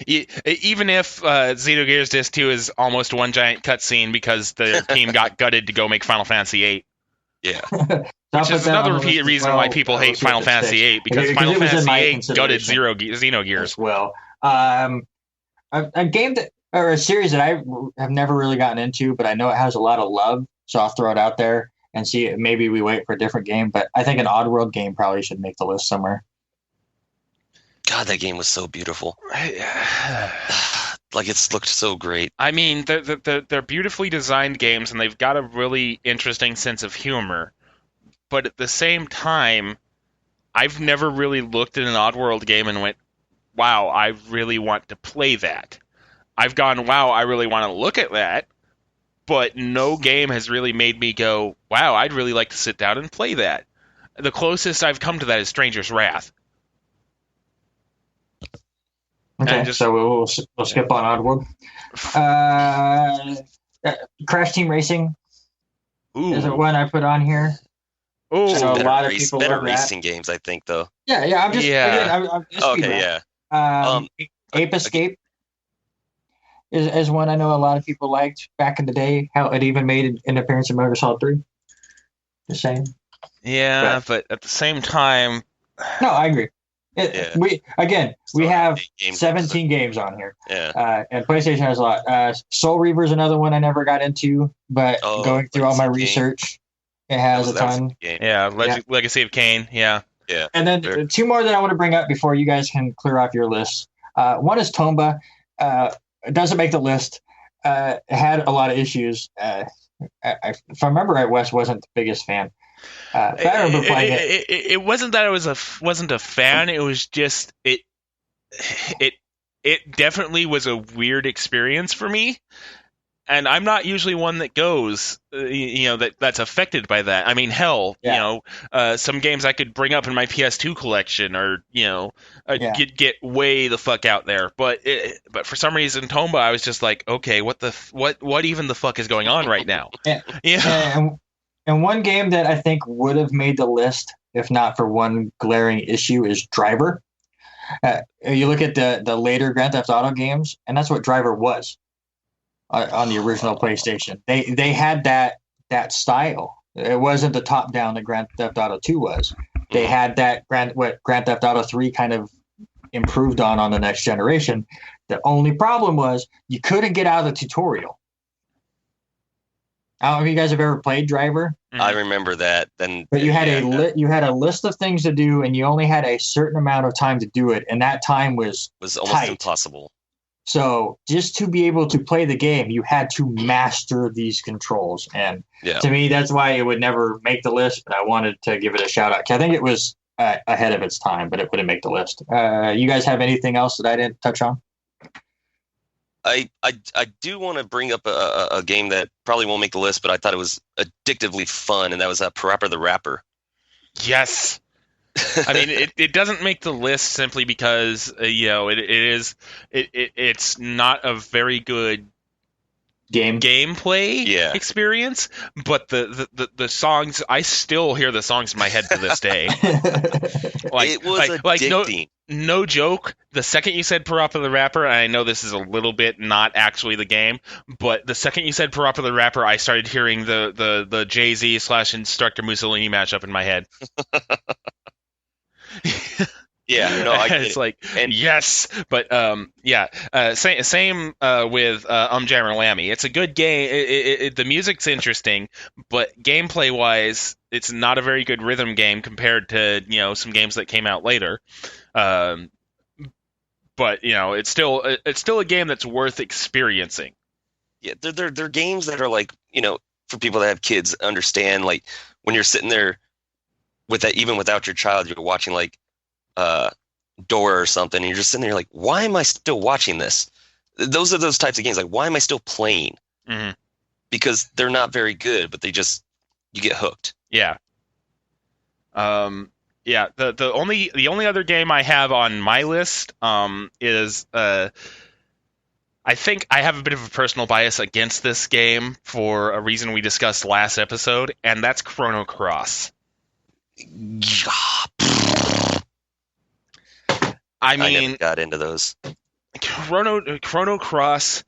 Even if Xenogears Disc 2 is almost one giant cutscene because the team got gutted to go make Final Fantasy 8. Yeah. Which is another reason why people hate Final Fantasy 8, because Final Fantasy 8 gutted Xenogears. Well, a game that or a series that I have never really gotten into, but I know it has a lot of love, so I'll throw it out there and see. Maybe we wait for a different game, but I think an Oddworld game probably should make the list somewhere. God, that game was so beautiful. Like, it's looked so great. I mean, they're beautifully designed games, and they've got a really interesting sense of humor. But at the same time, I've never really looked at an Oddworld game and went, wow, I really want to play that. I've gone, wow, I really want to look at that. But no game has really made me go, wow, I'd really like to sit down and play that. The closest I've come to that is Stranger's Wrath. Okay, so we'll skip on Oddworld. Crash Team Racing is the one I put on here. Ooh, so a lot of people better racing games, I think, though. Yeah. I'm just okay, yeah. Ape Escape is one I know a lot of people liked back in the day. How it even made an appearance in Metal Gear Solid 3. Just saying. Yeah, but at the same time, no, I agree. We have 17 games on here. Yeah. And PlayStation has a lot. Soul Reaver is another one I never got into, but going through all my research, it has a ton. Yeah, Legacy of Kain. Yeah. Yeah. And then two more that I want to bring up before you guys can clear off your list. One is Tomba. It doesn't make the list. It had a lot of issues. If I remember right, Wes wasn't the biggest fan. I remember playing it. It wasn't that I wasn't a fan. It was just it definitely was a weird experience for me. And I'm not usually one that goes, that's affected by that. I mean, hell, some games I could bring up in my PS2 collection, or get way the fuck out there. But for some reason, Tomba, I was just like, okay, what even the fuck is going on right now? And one game that I think would have made the list, if not for one glaring issue, is Driver. You look at the later Grand Theft Auto games, and that's what Driver was. On the original PlayStation, they had that style. It wasn't the top down that Grand Theft Auto 2 was. They had that Grand Theft Auto 3 kind of improved on the next generation. The only problem was you couldn't get out of the tutorial. I don't know if you guys have ever played Driver. I remember that. But you had a list of things to do, and you only had a certain amount of time to do it, and that time was almost tight. Impossible. So just to be able to play the game, you had to master these controls. And to me, that's why it would never make the list, but I wanted to give it a shout out. I think it was ahead of its time, but it wouldn't make the list. You guys have anything else that I didn't touch on? I do want to bring up a game that probably won't make the list, but I thought it was addictively fun, and that was Parappa the Rapper. Yes. I mean, it doesn't make the list simply because it's not a very good gameplay experience, but the songs, I still hear the songs in my head to this day. It was addicting. No joke. The second you said Parappa the Rapper, and I know this is a little bit not actually the game, but the second you said Parappa the Rapper, I started hearing the Jay-Z / Instructor Mussolini matchup in my head. Yeah, no, I get it's like, yes, but same with Jammer Lammy. It's a good game. The music's interesting, but gameplay wise, it's not a very good rhythm game compared to some games that came out later. But it's still a game that's worth experiencing. Yeah, they're games that are like, for people that have kids, understand, like when you're sitting there with that, even without your child, you're watching like Dora or something, and you're just sitting there like, why am I still watching this? Those are those types of games, like, why am I still playing? Mm-hmm. Because they're not very good, but you get hooked. Yeah. The only other game I have on my list is I think I have a bit of a personal bias against this game for a reason we discussed last episode, and that's Chrono Cross. I never got into those. Chrono Cross,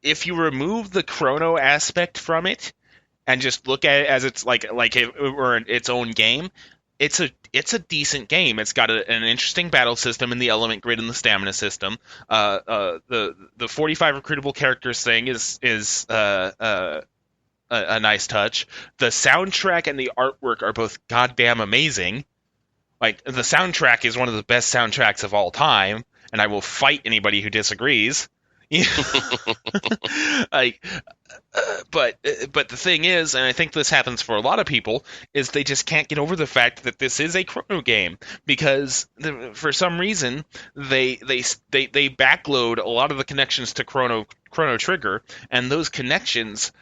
if you remove the chrono aspect from it and just look at it as it's like it were its own game, it's a decent game. It's got an interesting battle system in the element grid and the stamina system. The 45 recruitable characters thing is a nice touch. The soundtrack and the artwork are both goddamn amazing. Like, the soundtrack is one of the best soundtracks of all time, and I will fight anybody who disagrees. Like, but the thing is, and I think this happens for a lot of people, is they just can't get over the fact that this is a Chrono game, because for some reason they backload a lot of the connections to Chrono Trigger, and those connections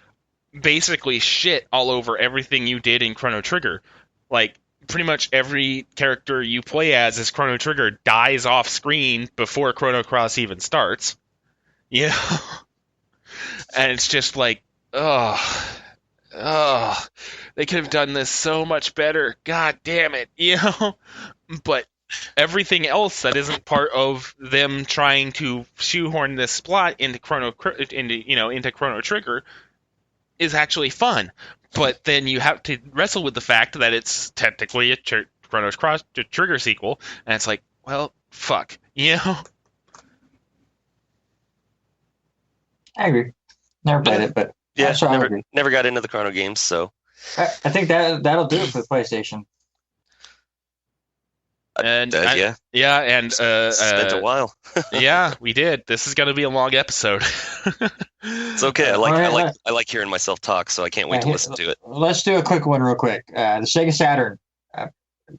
basically shit all over everything you did in Chrono Trigger. Like, pretty much every character you play as Chrono Trigger dies off screen before Chrono Cross even starts. You know? And it's just like, they could have done this so much better. God damn it, you know? But everything else that isn't part of them trying to shoehorn this plot into Chrono Trigger is actually fun. But then you have to wrestle with the fact that it's technically a Chrono Cross Trigger sequel, and it's like, well, fuck, you know? I agree. Never played it, but yeah, never got into the Chrono games, so I think that'll do it for the PlayStation. And spent a while. Yeah, we did. This is going to be a long episode. It's okay. I like hearing myself talk, so I can't wait to listen to it. Let's do a quick one real quick. The Sega Saturn.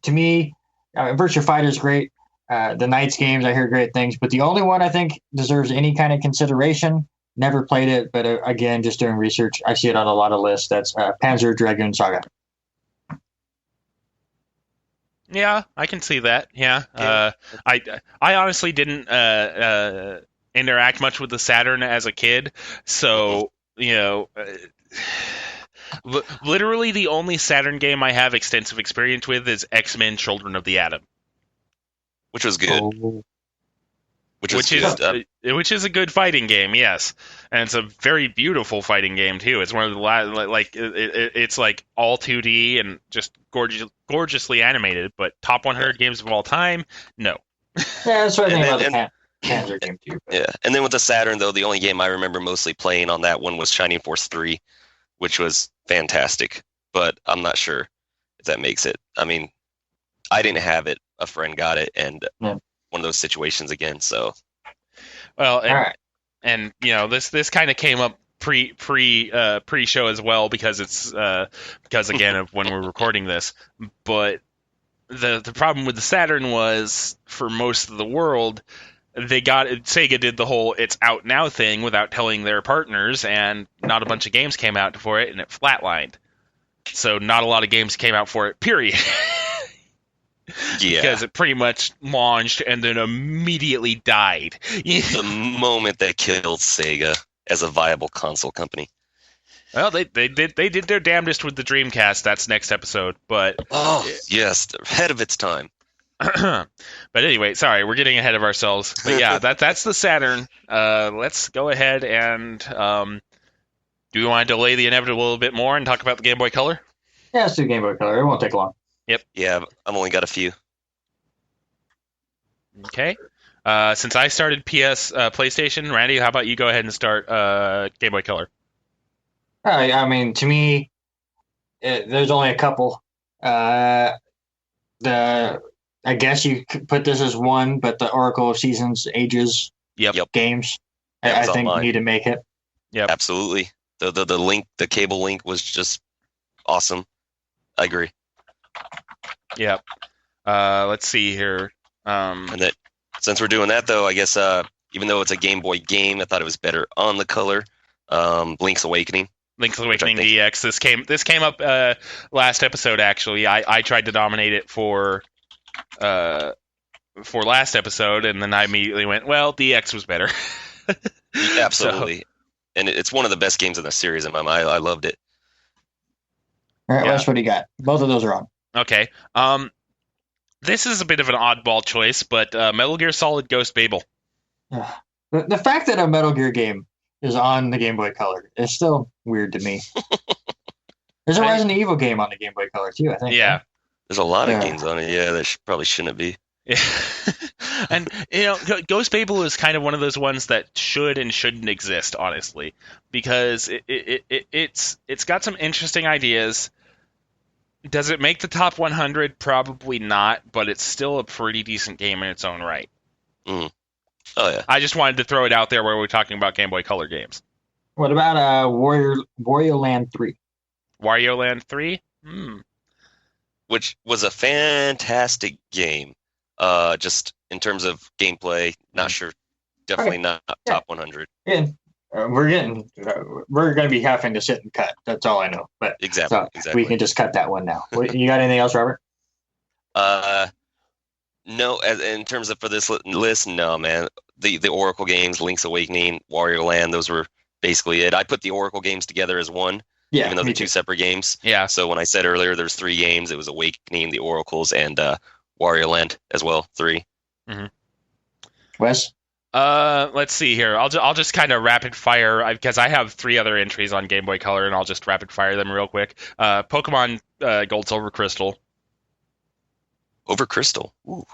To me, Virtua Fighter is great. The Knights games, I hear great things, but the only one I think deserves any kind of consideration. Never played it, but again, just doing research, I see it on a lot of lists. That's Panzer Dragoon Saga. Yeah, I can see that. Yeah, I honestly didn't interact much with the Saturn as a kid, so literally the only Saturn game I have extensive experience with is X-Men: Children of the Atom, which was good. Which is a good fighting game, yes, and it's a very beautiful fighting game too. It's one of the it's like all 2D and just gorgeously animated. But top 100 games of all time, no. Yeah, that's what I think about the Panzer game too. But. Yeah, and then with the Saturn though, the only game I remember mostly playing on that one was Shining Force 3, which was fantastic. But I'm not sure if that makes it. I mean, I didn't have it. A friend got it, and. Yeah. One of those situations again, so well, and this kind of came up pre-show as well, because it's because again of when we're recording this. But the problem with the Saturn was, for most of the world, Sega did the whole "it's out now" thing without telling their partners, and not a bunch of games came out for it, and it flatlined. So not a lot of games came out for it, period. Yeah. Because it pretty much launched and then immediately died. The moment that killed Sega as a viable console company. Well, they did their damnedest with the Dreamcast. That's next episode. But yes, ahead of its time. But anyway, sorry, we're getting ahead of ourselves. But yeah, that's the Saturn. Let's go ahead and do we want to delay the inevitable a little bit more and talk about the Game Boy Color? Yeah, let's do Game Boy Color. It won't take long. Yep. Yeah, I've only got a few. Okay. Since I started PlayStation, Randy, how about you go ahead and start Game Boy Color? I mean, to me, there's only a couple. I guess you could put this as one, but the Oracle of Seasons, Ages games, I think need to make it. Yeah, absolutely. The link, the cable link was just awesome. I agree. Yeah. Let's see here. And that, since we're doing that, though, I guess even though it's a Game Boy game, I thought it was better on the Color. Link's Awakening. Link's Awakening DX. This came up last episode. Actually, I tried to nominate it for last episode, and then I immediately went, well, DX was better. Absolutely, and it's one of the best games in the series in my mind. I loved it. All right, Wes, what do you got? Both of those are on. Okay. This is a bit of an oddball choice, but Metal Gear Solid Ghost Babel. The fact that a Metal Gear game is on the Game Boy Color is still weird to me. There's a Resident Evil game on the Game Boy Color, too, I think. Yeah. There's a lot of games on it, that probably shouldn't be. Yeah. And Ghost Babel is kind of one of those ones that should and shouldn't exist, honestly, because it's got some interesting ideas. Does it make the top 100? Probably not, but it's still a pretty decent game in its own right. Mm. Oh yeah. I just wanted to throw it out there where we're talking about Game Boy Color games. What about Wario Land 3? Wario Land 3? Which was a fantastic game. Just in terms of gameplay, not sure. Definitely not top 100. Yeah. We're going to be having to sit and cut. That's all I know. But exactly. We can just cut that one now. You got anything else, Robert? No. In terms of for this list, no, man. The Oracle games, Link's Awakening, Wario Land, those were basically it. I put the Oracle games together as one. Yeah, even though they're two separate games. Yeah. So when I said earlier there's 3 games, it was Awakening, the Oracles, and Wario Land as well. 3. Mm-hmm. Wes? Let's see here. I'll just kind of rapid fire because I have 3 other entries on Game Boy Color, and I'll just rapid fire them real quick. Pokemon Gold, Silver, Crystal. Over Crystal. Ooh.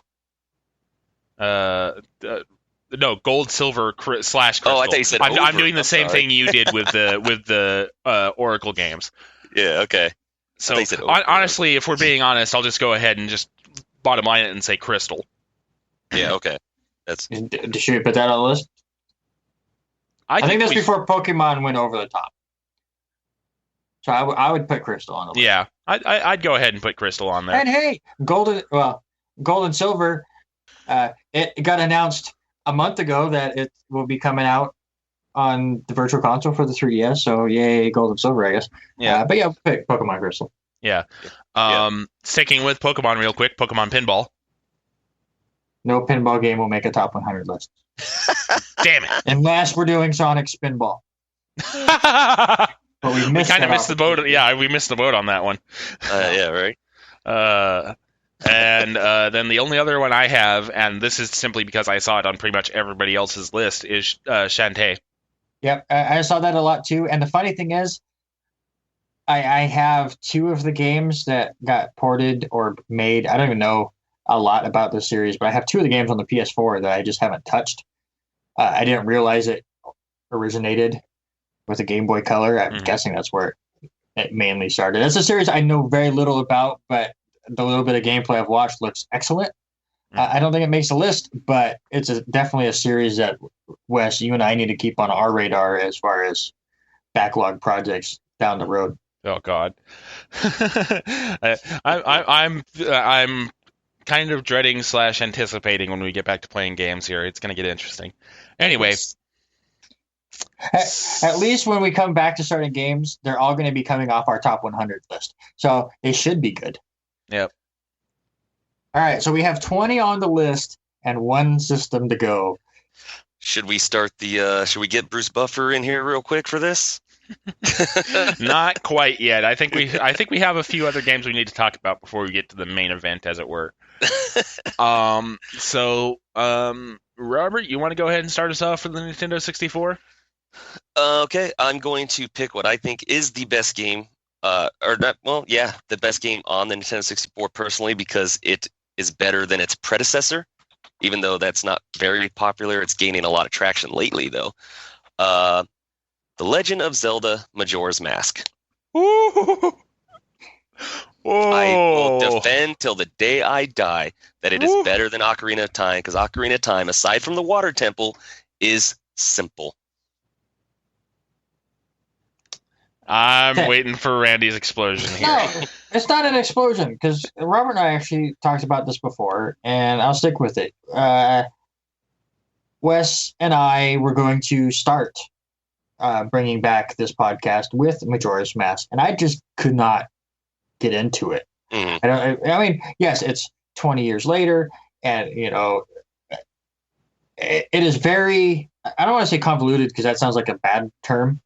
No, Gold, Silver, / Crystal. Oh, I thought you said I'm doing the same thing you did with the Oracle games. Yeah. Okay. So honestly, if we're being honest, I'll just go ahead and just bottom line it and say Crystal. Yeah. Okay. Should we put that on the list? I think that's before Pokemon went over the top. So I would put Crystal on the list. Yeah, I'd go ahead and put Crystal on there. And hey, Gold and Silver, it got announced a month ago that it will be coming out on the Virtual Console for the 3DS. So yay, Gold and Silver, I guess. Yeah, but yeah, pick Pokemon Crystal. Yeah. Sticking with Pokemon real quick, Pokemon Pinball. No pinball game will make a top 100 list. Damn it! Unless we're doing Sonic Spinball. But we kind of missed the boat. Yeah, we missed the boat on that one. Yeah, right. And then the only other one I have, and this is simply because I saw it on pretty much everybody else's list, is Shantae. Yep, I saw that a lot too. And the funny thing is, I have 2 of the games that got ported or made. I don't even know a lot about this series, but I have 2 of the games on the PS4 that I just haven't touched. I didn't realize it originated with the Game Boy Color. I'm guessing that's where it mainly started. It's a series I know very little about, but the little bit of gameplay I've watched looks excellent. I don't think it makes a list, but it's definitely a series that, Wes, you and I need to keep on our radar as far as backlog projects down the road. Oh God, I'm kind of dreading / anticipating when we get back to playing games here. It's going to get interesting. Anyway. At least when we come back to starting games, they're all going to be coming off our top 100 list. So they should be good. Yep. All right. So we have 20 on the list and 1 system to go. Should we start should we get Bruce Buffer in here real quick for this? Not quite yet. I think we have a few other games we need to talk about before we get to the main event, as it were. Robert, you want to go ahead and start us off for the Nintendo 64? Okay, I'm going to pick what I think is the best game, the best game on the Nintendo 64 personally, because it is better than its predecessor, even though that's not very popular. It's gaining a lot of traction lately, though. The Legend of Zelda Majora's Mask. Whoa. I will defend till the day I die that it is better than Ocarina of Time, because Ocarina of Time, aside from the Water Temple, is simple. I'm waiting for Randy's explosion here. No, it's not an explosion, because Robert and I actually talked about this before, and I'll stick with it. Wes and I were going to start bringing back this podcast with Majora's Mask, and I just could not get into it. Mm-hmm. I mean, yes, it's 20 years later, and it is very, I don't want to say convoluted because that sounds like a bad term.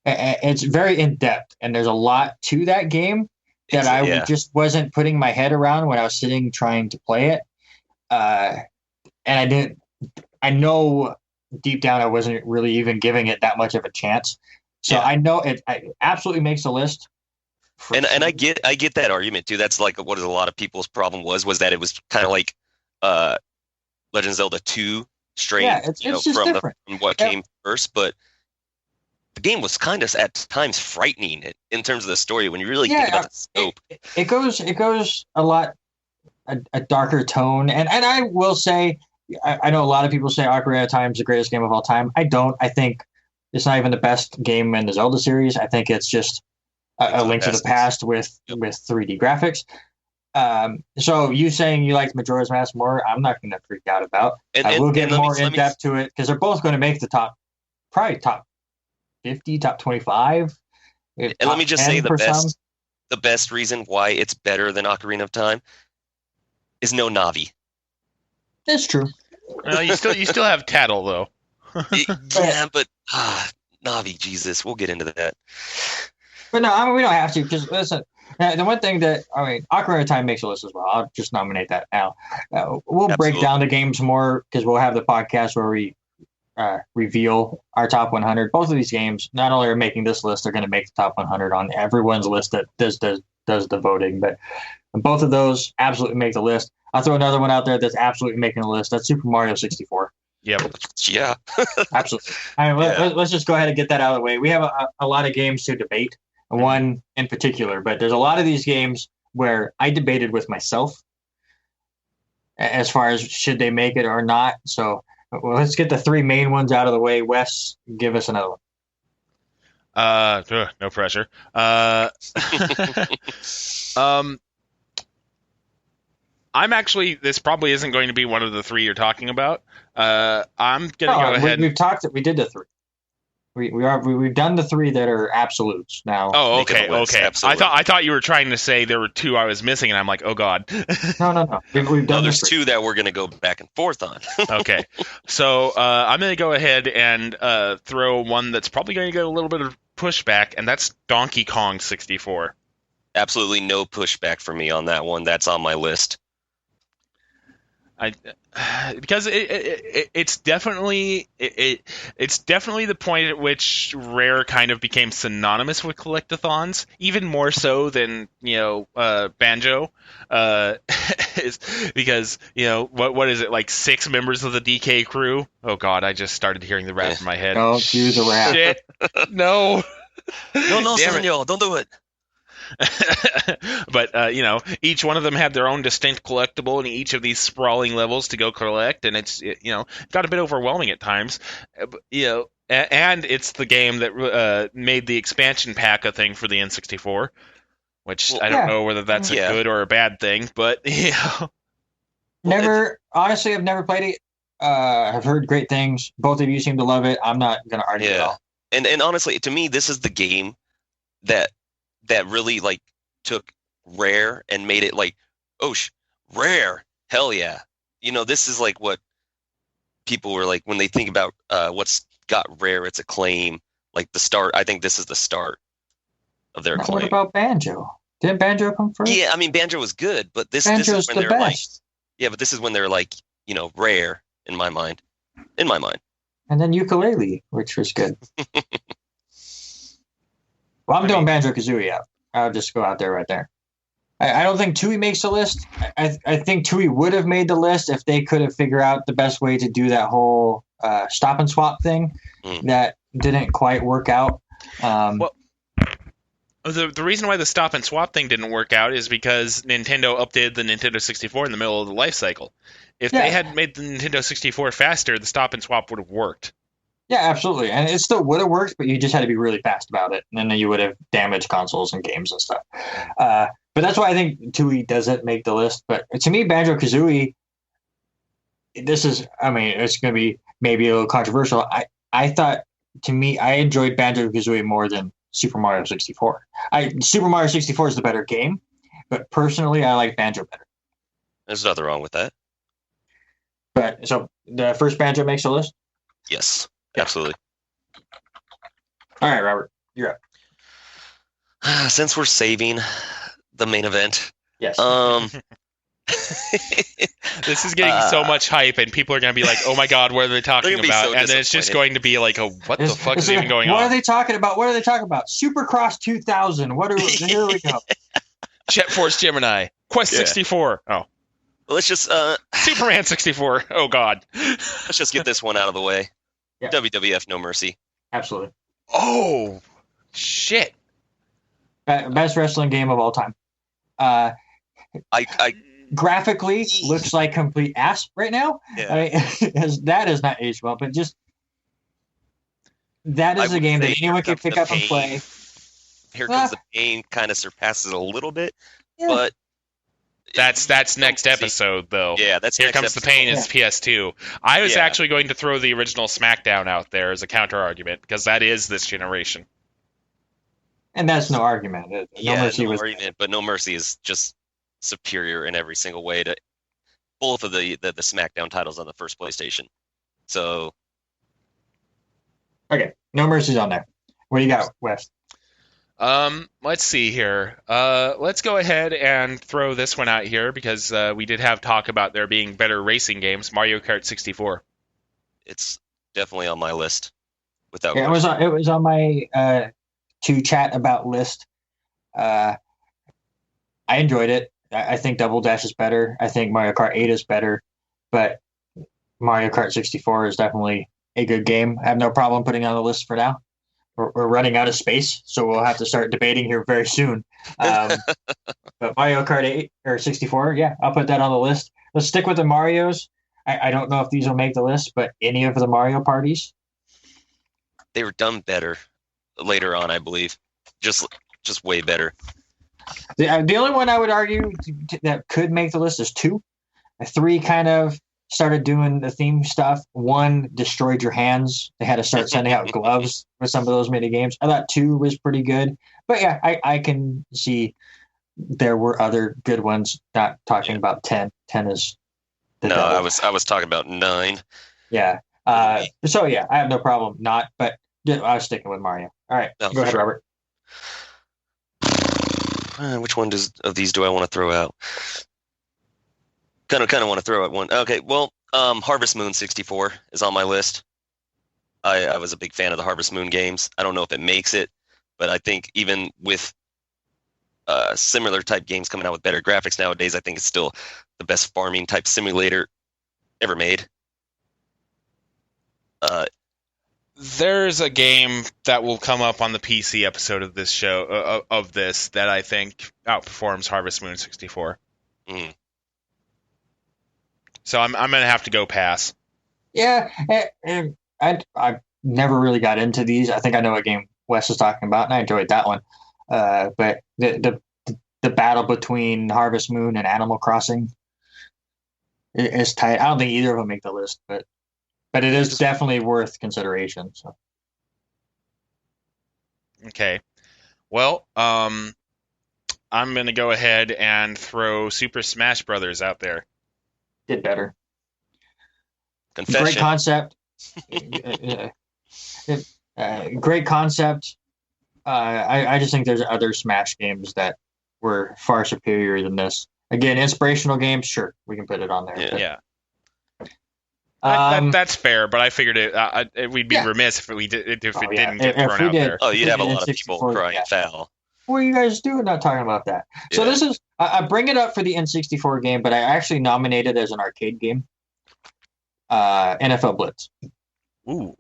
It's very in depth, and there's a lot to that game that I just wasn't putting my head around when I was sitting trying to play it. And I know deep down I wasn't really even giving it that much of a chance. So I know it absolutely makes the list. And I get that argument too. That's like what a lot of people's problem was that it was kind of like Legend of Zelda 2 strain, it's just from different. From what came first, but the game was kind of at times frightening in terms of the story when you really think about the scope. It goes a lot a darker tone, and I will say, I know a lot of people say Ocarina of Time is the greatest game of all time. I don't. I think it's not even the best game in the Zelda series. I think it's just a Link to the Past with 3D graphics. So you saying you liked Majora's Mask more, I'm not going to freak out about. I will get more in depth to it because they're both going to make the probably top 50, top 25. And let me just say the best reason why it's better than Ocarina of Time is no Navi. That's true. You still have Tattle though. Yeah, but Navi, Jesus, we'll get into that. But no, we don't have to, because listen, the one thing that, Ocarina of Time makes a list as well. I'll just nominate that now. We'll break down the games more, because we'll have the podcast where we reveal our top 100. Both of these games not only are making this list, they're going to make the top 100 on everyone's list that does the voting. But both of those absolutely make the list. I'll throw another one out there that's absolutely making the list. That's Super Mario 64. Yep. Yeah. Absolutely. Let's just go ahead and get that out of the way. We have a lot of games to debate, one in particular, but there's a lot of these games where I debated with myself as far as should they make it or not. So let's get the three main ones out of the way. Wes, give us another one. No pressure. This probably isn't going to be one of the three you're talking about. I'm going to go ahead. We did the three. We've done the three that are absolutes now. Oh, okay. Absolutely. I thought you were trying to say there were two I was missing, and I'm like, oh god. No. We've done. There's two that we're going to go back and forth on. Okay, so I'm going to go ahead and throw one that's probably going to get a little bit of pushback, and that's Donkey Kong 64. Absolutely no pushback for me on that one. That's on my list. Because it's definitely the point at which Rare kind of became synonymous with collectathons, even more so than Banjo, is because what is it, like 6 members of the DK crew? Oh God, I just started hearing the rap in my head. Don't do the rap. Shit. No, Samuel, don't do it. But each one of them had their own distinct collectible in each of these sprawling levels to go collect, and it's got a bit overwhelming at times. And it's the game that made the expansion pack a thing for the N64, which I don't know whether that's a good or a bad thing, but Honestly, I've never played it. I've heard great things. Both of you seem to love it. I'm not going to argue at all. And honestly, to me, this is the game that really like took Rare and made it like, Rare, hell yeah. This is like what people were like when they think about what's got Rare its acclaim, like the start. I think this is the start of their acclaim. What about Banjo? Didn't Banjo come first? Yeah, I mean Banjo was good, but this is when they're best. but this is when they're like, Rare in my mind. And then Ukulele, which was good. Well, I'm doing Banjo-Kazooie out. I'll just go out there right there. I don't think Tui makes the list. I think Tui would have made the list if they could have figured out the best way to do that whole stop and swap thing that didn't quite work out. The reason why the stop and swap thing didn't work out is because Nintendo updated the Nintendo 64 in the middle of the life cycle. If they had made the Nintendo 64 faster, the stop and swap would have worked. Yeah, absolutely. And it still would have worked, but you just had to be really fast about it. And then you would have damaged consoles and games and stuff. But that's why I think Tui doesn't make the list. But to me, Banjo-Kazooie, it's going to be maybe a little controversial. I thought, to me, I enjoyed Banjo-Kazooie more than Super Mario 64. Super Mario 64 is the better game, but personally, I like Banjo better. There's nothing wrong with that. But so the first Banjo makes the list? Yes. Absolutely. All right, Robert, you're up. Since we're saving the main event, yes. This is getting so much hype, and people are going to be like, "Oh my god, what are they talking about?" So and then it's just going to be like, "Oh, what the fuck is even going on?" What are they talking about? What are they talking about? Supercross 2000. What are we? Here we go. Jet Force Gemini, Quest 64. Oh, well, let's just Superman 64. Oh god. Let's just get this one out of the way. Yeah. WWF No Mercy. Absolutely. Oh shit. Best wrestling game of all time. I graphically looks like complete ass right now. Yeah. I mean, that is not aged well, but just that is a game that anyone can pick up and play. Here Comes the Pain kind of surpasses it a little bit, but that's next episode though. Yeah, that's Here Comes the Pain is PS2. I was actually going to throw the original SmackDown out there as a counter argument because that is this generation. And that's no argument. But No Mercy is just superior in every single way to both of the SmackDown titles on the first PlayStation. So, okay, No Mercy's on there. What do you got, Wes? Let's see here. Let's go ahead and throw this one out here because we did have talk about there being better racing games. Mario Kart 64. It's definitely on my list. Without it was on my to chat about list. I enjoyed it. I think Double Dash is better. I think Mario Kart 8 is better, but Mario Kart 64 is definitely a good game. I have no problem putting it on the list for now. We're running out of space, so we'll have to start debating here very soon. But Mario Kart 8 or 64, yeah, I'll put that on the list. Let's stick with the Marios. I don't know if these will make the list, but any of the Mario parties. They were done better later on, I believe. Just way better. The only one I would argue that could make the list is 2. 3 kind of started doing the theme stuff. 1 destroyed your hands. They had to start sending out gloves for some of those mini games. I thought 2 was pretty good. But yeah, I can see there were other good ones. Not talking about 10. 10 is the no, devil. I was talking about 9. Yeah. So yeah, I have no problem not, but I was sticking with Mario. All right, go ahead, Robert. Which one of these do I want to throw out? Kind of want to throw out one. Okay, well, Harvest Moon 64 is on my list. I was a big fan of the Harvest Moon games. I don't know if it makes it, but I think even with similar type games coming out with better graphics nowadays, I think it's still the best farming type simulator ever made. There's a game that will come up on the PC episode of this show of this that I think outperforms Harvest Moon 64. So I'm gonna have to go pass. Yeah, I never really got into these. I think I know what game Wes is talking about, and I enjoyed that one. But the battle between Harvest Moon and Animal Crossing is tight. I don't think either of them make the list, but it is definitely worth consideration. So. Okay. Well, I'm going to go ahead and throw Super Smash Brothers out there. Did better. Confession. Great concept. Great concept. I just think there's other Smash games that were far superior than this. Again, inspirational games, sure, we can put it on there. Yeah. That's fair, but I figured we'd be remiss if it didn't get thrown out there. Oh, you'd have a lot of people crying foul. What are you guys doing not talking about that? Yeah. So this is, I bring it up for the N64 game, but I actually nominated as an arcade game, NFL Blitz. Ooh.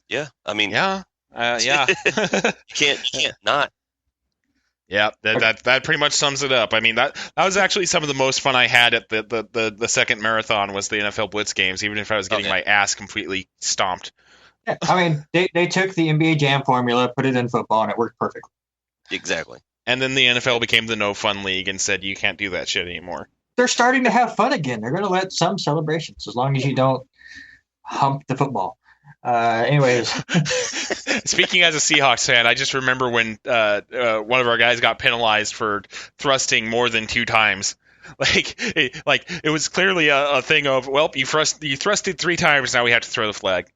Yeah, I mean. Yeah. Yeah. You can't not. Yeah, that pretty much sums it up. I mean, that was actually some of the most fun I had at the second marathon was the NFL Blitz games, even if I was getting my ass completely stomped. Yeah, I mean, they took the NBA Jam formula, put it in football, and it worked perfectly. Exactly. And then the NFL became the no fun league and said you can't do that shit anymore. They're starting to have fun again. They're going to let some celebrations, as long as you don't hump the football. Anyways. Speaking as a Seahawks fan, I just remember when one of our guys got penalized for thrusting more than 2 times. It was clearly a thing of, well, you thrusted 3 times, now we have to throw the flag.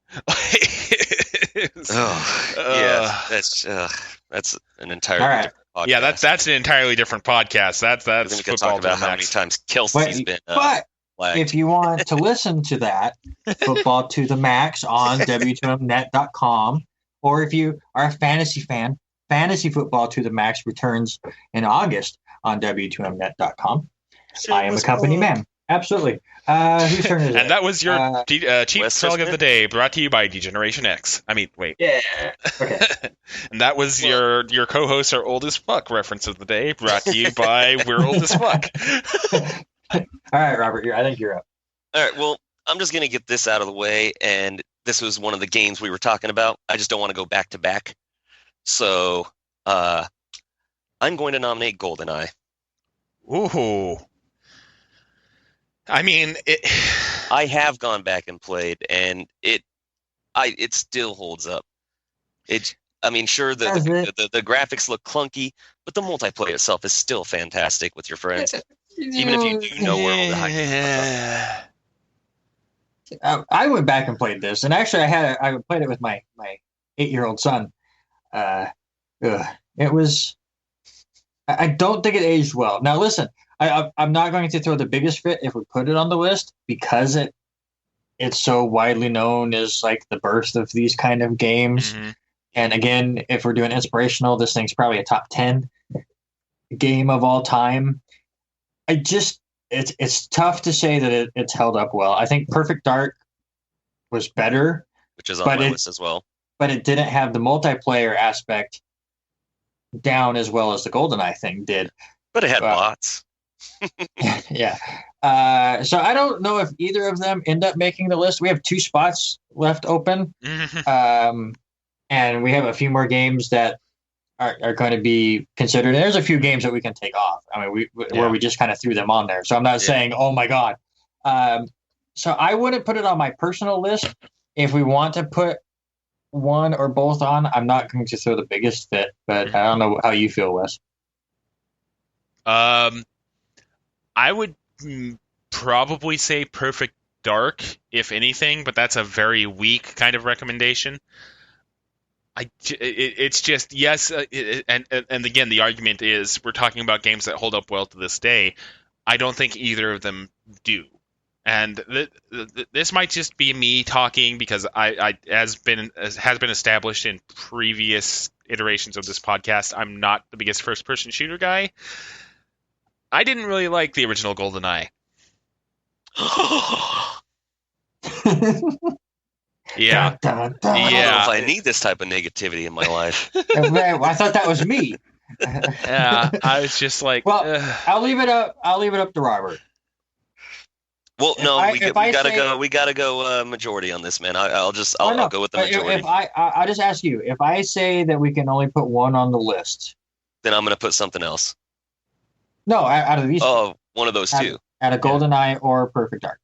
That's an entirely different podcast. Yeah, that's an entirely different podcast. That's we could talk about how many times Kelsey's been. But flagged. if you want to listen to that, Football to the Max on W2Mnet.com, or if you are a fantasy fan, Fantasy Football to the Max returns in August on W2Mnet.com. I am a company man. Absolutely. Whose turn is it? And that was your cheap song of the day, brought to you by Degeneration X. I mean, wait. Yeah. Okay. And that was your co-host, our old as fuck reference of the day, brought to you by We're Old as Fuck. All right, Robert, I think you're up. All right, well, I'm just going to get this out of the way, and this was one of the games we were talking about. I just don't want to go back to back. So I'm going to nominate GoldenEye. Ooh. I mean, I have gone back and played, and it still holds up. Sure, the graphics look clunky, but the multiplayer itself is still fantastic with your friends, even if you do know where all the hype comes from. I went back and played this, and actually, I played it with my 8-year-old son. It was. I don't think it aged well. Now, listen. I'm not going to throw the biggest fit if we put it on the list because it's so widely known as like the birth of these kind of games. Mm-hmm. And again, if we're doing inspirational, this thing's probably a top 10 game of all time. It's tough to say that it's held up well. I think Perfect Dark was better, which is on my list as well. But it didn't have the multiplayer aspect down as well as the GoldenEye thing did. But it had bots. Yeah. So I don't know if either of them end up making the list. We have 2 spots left open. And we have a few more games that are going to be considered. And there's a few games that we can take off. I mean, where we just kind of threw them on there. So I'm not saying, oh my God. So I wouldn't put it on my personal list. If we want to put one or both on, I'm not going to throw the biggest fit, but I don't know how you feel, Wes. I would probably say Perfect Dark, if anything, but that's a very weak kind of recommendation. It's just, yes, and again, the argument is we're talking about games that hold up well to this day. I don't think either of them do. And this might just be me talking because has been established in previous iterations of this podcast, I'm not the biggest first-person shooter guy. I didn't really like the original GoldenEye. Yeah. I don't know if I need this type of negativity in my life. I thought that was me. Yeah, I was just like, well, I'll leave it up to Robert. Well, no, we gotta go majority on this, man. I'll go with the majority. I'll just ask you, if I say that we can only put one on the list, then I'm gonna put something else. No, out of these. Oh, one of those two. Out of GoldenEye or Perfect Dark.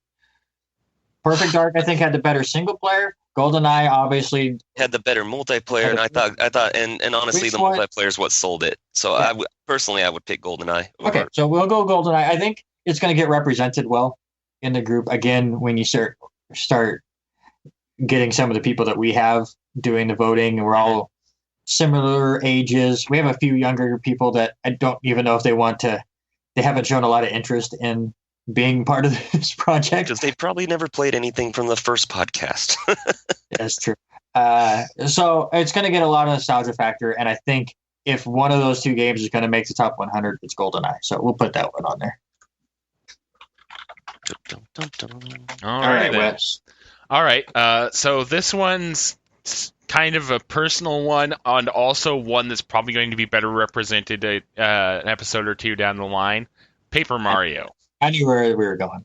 Perfect Dark, I think, had the better single player. GoldenEye obviously had the better multiplayer, and I thought, and honestly, the multiplayer is what sold it. So yeah. I would pick GoldenEye. Okay, so we'll go GoldenEye. I think it's going to get represented well in the group again when you start getting some of the people that we have doing the voting, and we're all similar ages. We have a few younger people that I don't even know if they want to. They haven't shown a lot of interest in being part of this project because they probably never played anything from the first podcast. That's true. So it's going to get a lot of nostalgia factor, and I think if one of those two games is going to make the top 100, it's GoldenEye. So we'll put that one on there. All right, Wes. All right. So this one's kind of a personal one, and also one that's probably going to be better represented an episode or two down the line. Paper Mario. I knew where we were going.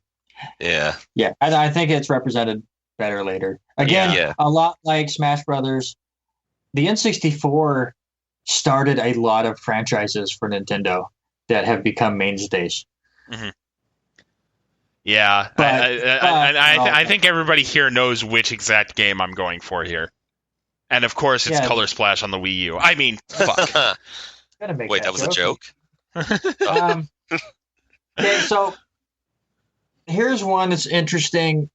Yeah. Yeah, I think it's represented better later. Again, a lot like Smash Brothers, the N64 started a lot of franchises for Nintendo that have become mainstays. Mm-hmm. Yeah, I think everybody here knows which exact game I'm going for here. And of course, it's Color Splash on the Wii U. I mean, fuck. Wait, that was a joke? Okay, so here's one that's interesting.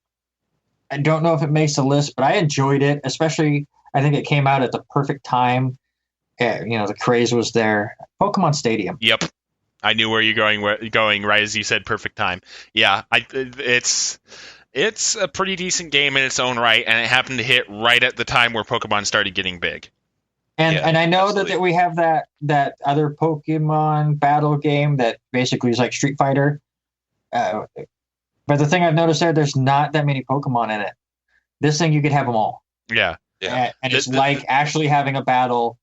I don't know if it makes the list, but I enjoyed it, especially I think it came out at the perfect time the craze was there. Pokemon Stadium. Yep. I knew where you're going right as you said. Perfect time. Yeah, it's a pretty decent game in its own right, and it happened to hit right at the time where Pokemon started getting big. And I know that we have that other Pokemon battle game that basically is like Street Fighter. But the thing I've noticed there's not that many Pokemon in it. This thing, you could have them all. Yeah. And it's like actually having a battle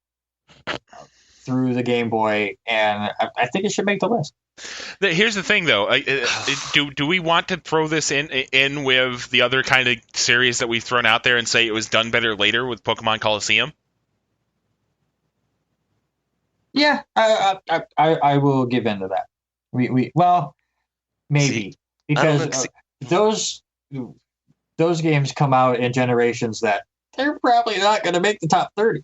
through the Game Boy, and I think it should make the list. Here's the thing, though. Do we want to throw this in with the other kind of series that we've thrown out there and say it was done better later with Pokemon Coliseum? Yeah, I will give in to that. Maybe because those games come out in generations that they're probably not going to make the top 30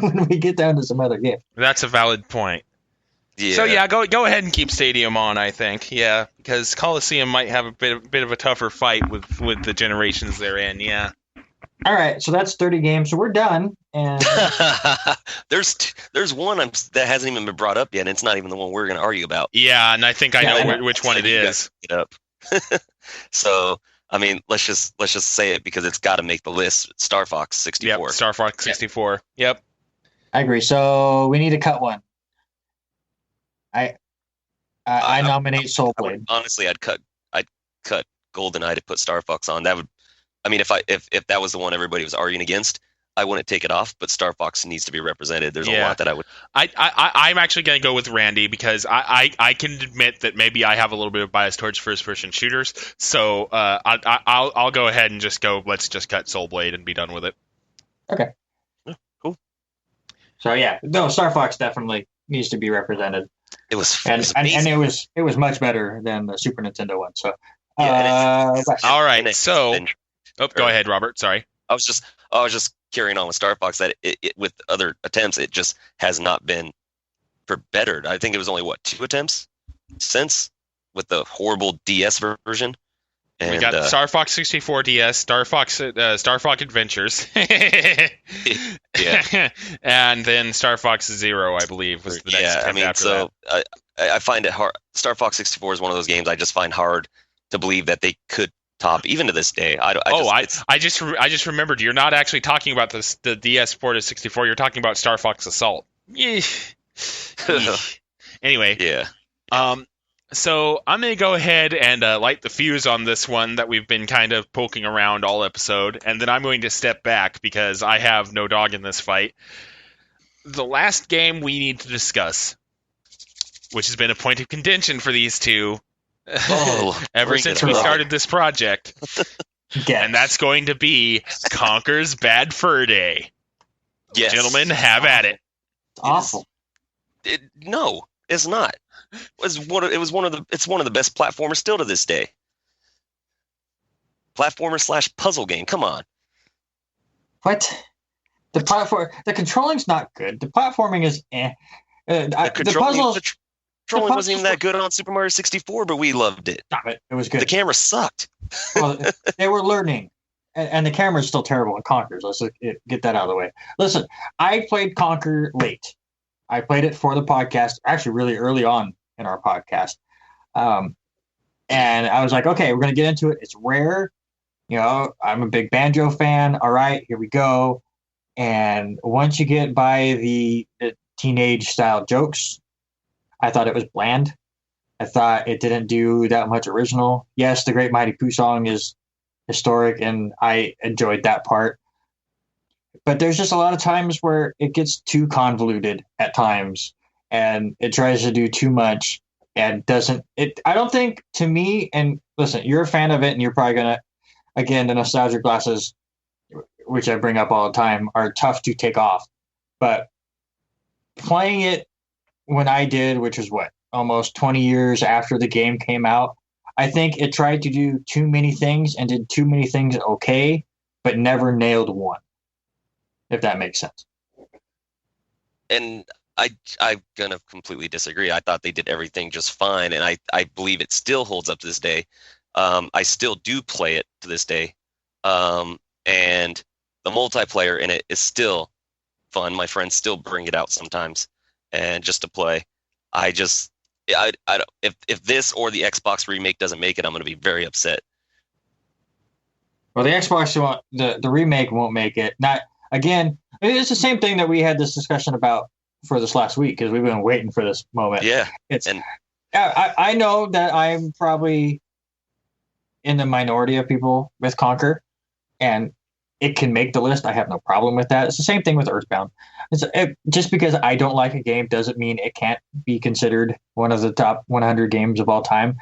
when we get down to some other games. That's a valid point. Yeah. So go ahead and keep Stadium on, I think. Yeah, because Coliseum might have a bit of a tougher fight with the generations they're in. Yeah. All right, so that's 30 games. So we're done. And there's one that hasn't even been brought up yet, and it's not even the one we're going to argue about. Yeah, and I think I know which one it is. So, I mean, let's just say it because it's got to make the list. Star Fox 64. Yep, Star Fox 64. Yep. I agree. So we need to cut one. I nominate Soul Blade. Honestly, I'd cut GoldenEye to put Star Fox on. That would, I mean, if that was the one everybody was arguing against, I wouldn't take it off. But Star Fox needs to be represented. There's a lot that I would. I'm actually going to go with Randy because I can admit that maybe I have a little bit of bias towards first-person shooters. So I'll go ahead and just go. Let's just cut Soul Blade and be done with it. Okay. Cool. So Star Fox definitely needs to be represented. It was it was much better than the Super Nintendo one. So all right. So go ahead, Robert. Sorry. I was just carrying on with Star Fox that it with other attempts it just has not been bettered. I think it was only 2 attempts since with the horrible DS version. And we got Star Fox 64 DS, Star Fox Adventures, and then Star Fox Zero, I believe, was the next attempt after that. I find it hard. Star Fox 64 is one of those games I just find hard to believe that they could top, even to this day. I just remembered you're not actually talking about the DS port of 64. You're talking about Star Fox Assault. Anyway, yeah. So I'm going to go ahead and light the fuse on this one that we've been kind of poking around all episode, and then I'm going to step back because I have no dog in this fight. The last game we need to discuss, which has been a point of contention for these two ever since we started this project, and that's going to be Conker's Bad Fur Day. Yes. Gentlemen, have at it. It's awful. No, it's not. It's one of the best platformers still to this day. Platformer / puzzle game. Come on. What? The controlling's not good. The platforming is the controlling wasn't even that good on Super Mario 64, but we loved it. Stop it. It was good. The camera sucked. Well, they were learning. And the camera's still terrible in Conker's. Let's get that out of the way. Listen, I played Conker late. I played it for the podcast, actually really early on in our podcast. And I was like, okay, we're going to get into it. It's rare. I'm a big banjo fan. All right, here we go. And once you get by the teenage style jokes, I thought it was bland. I thought it didn't do that much original. Yes, the Great Mighty Pooh song is historic, and I enjoyed that part. But there's just a lot of times where it gets too convoluted at times, and it tries to do too much and doesn't. I don't think, to me, and listen, you're a fan of it, and you're probably going to, again, the nostalgia glasses, which I bring up all the time, are tough to take off. But playing it when I did, which was almost 20 years after the game came out, I think it tried to do too many things and did too many things okay, but never nailed one. If that makes sense. And I'm going to completely disagree. I thought they did everything just fine, and I believe it still holds up to this day. I still do play it to this day. And the multiplayer in it is still fun. My friends still bring it out sometimes, and just to play. I don't. If this or the Xbox remake doesn't make it, I'm going to be very upset. Well, the Xbox won't, the remake won't make it. Not again. It's the same thing that we had this discussion about for this last week because we've been waiting for this moment. Yeah, I know that I'm probably in the minority of people with Conquer, and it can make the list. I have no problem with that. It's the same thing with Earthbound. Just because I don't like a game doesn't mean it can't be considered one of the top 100 games of all time.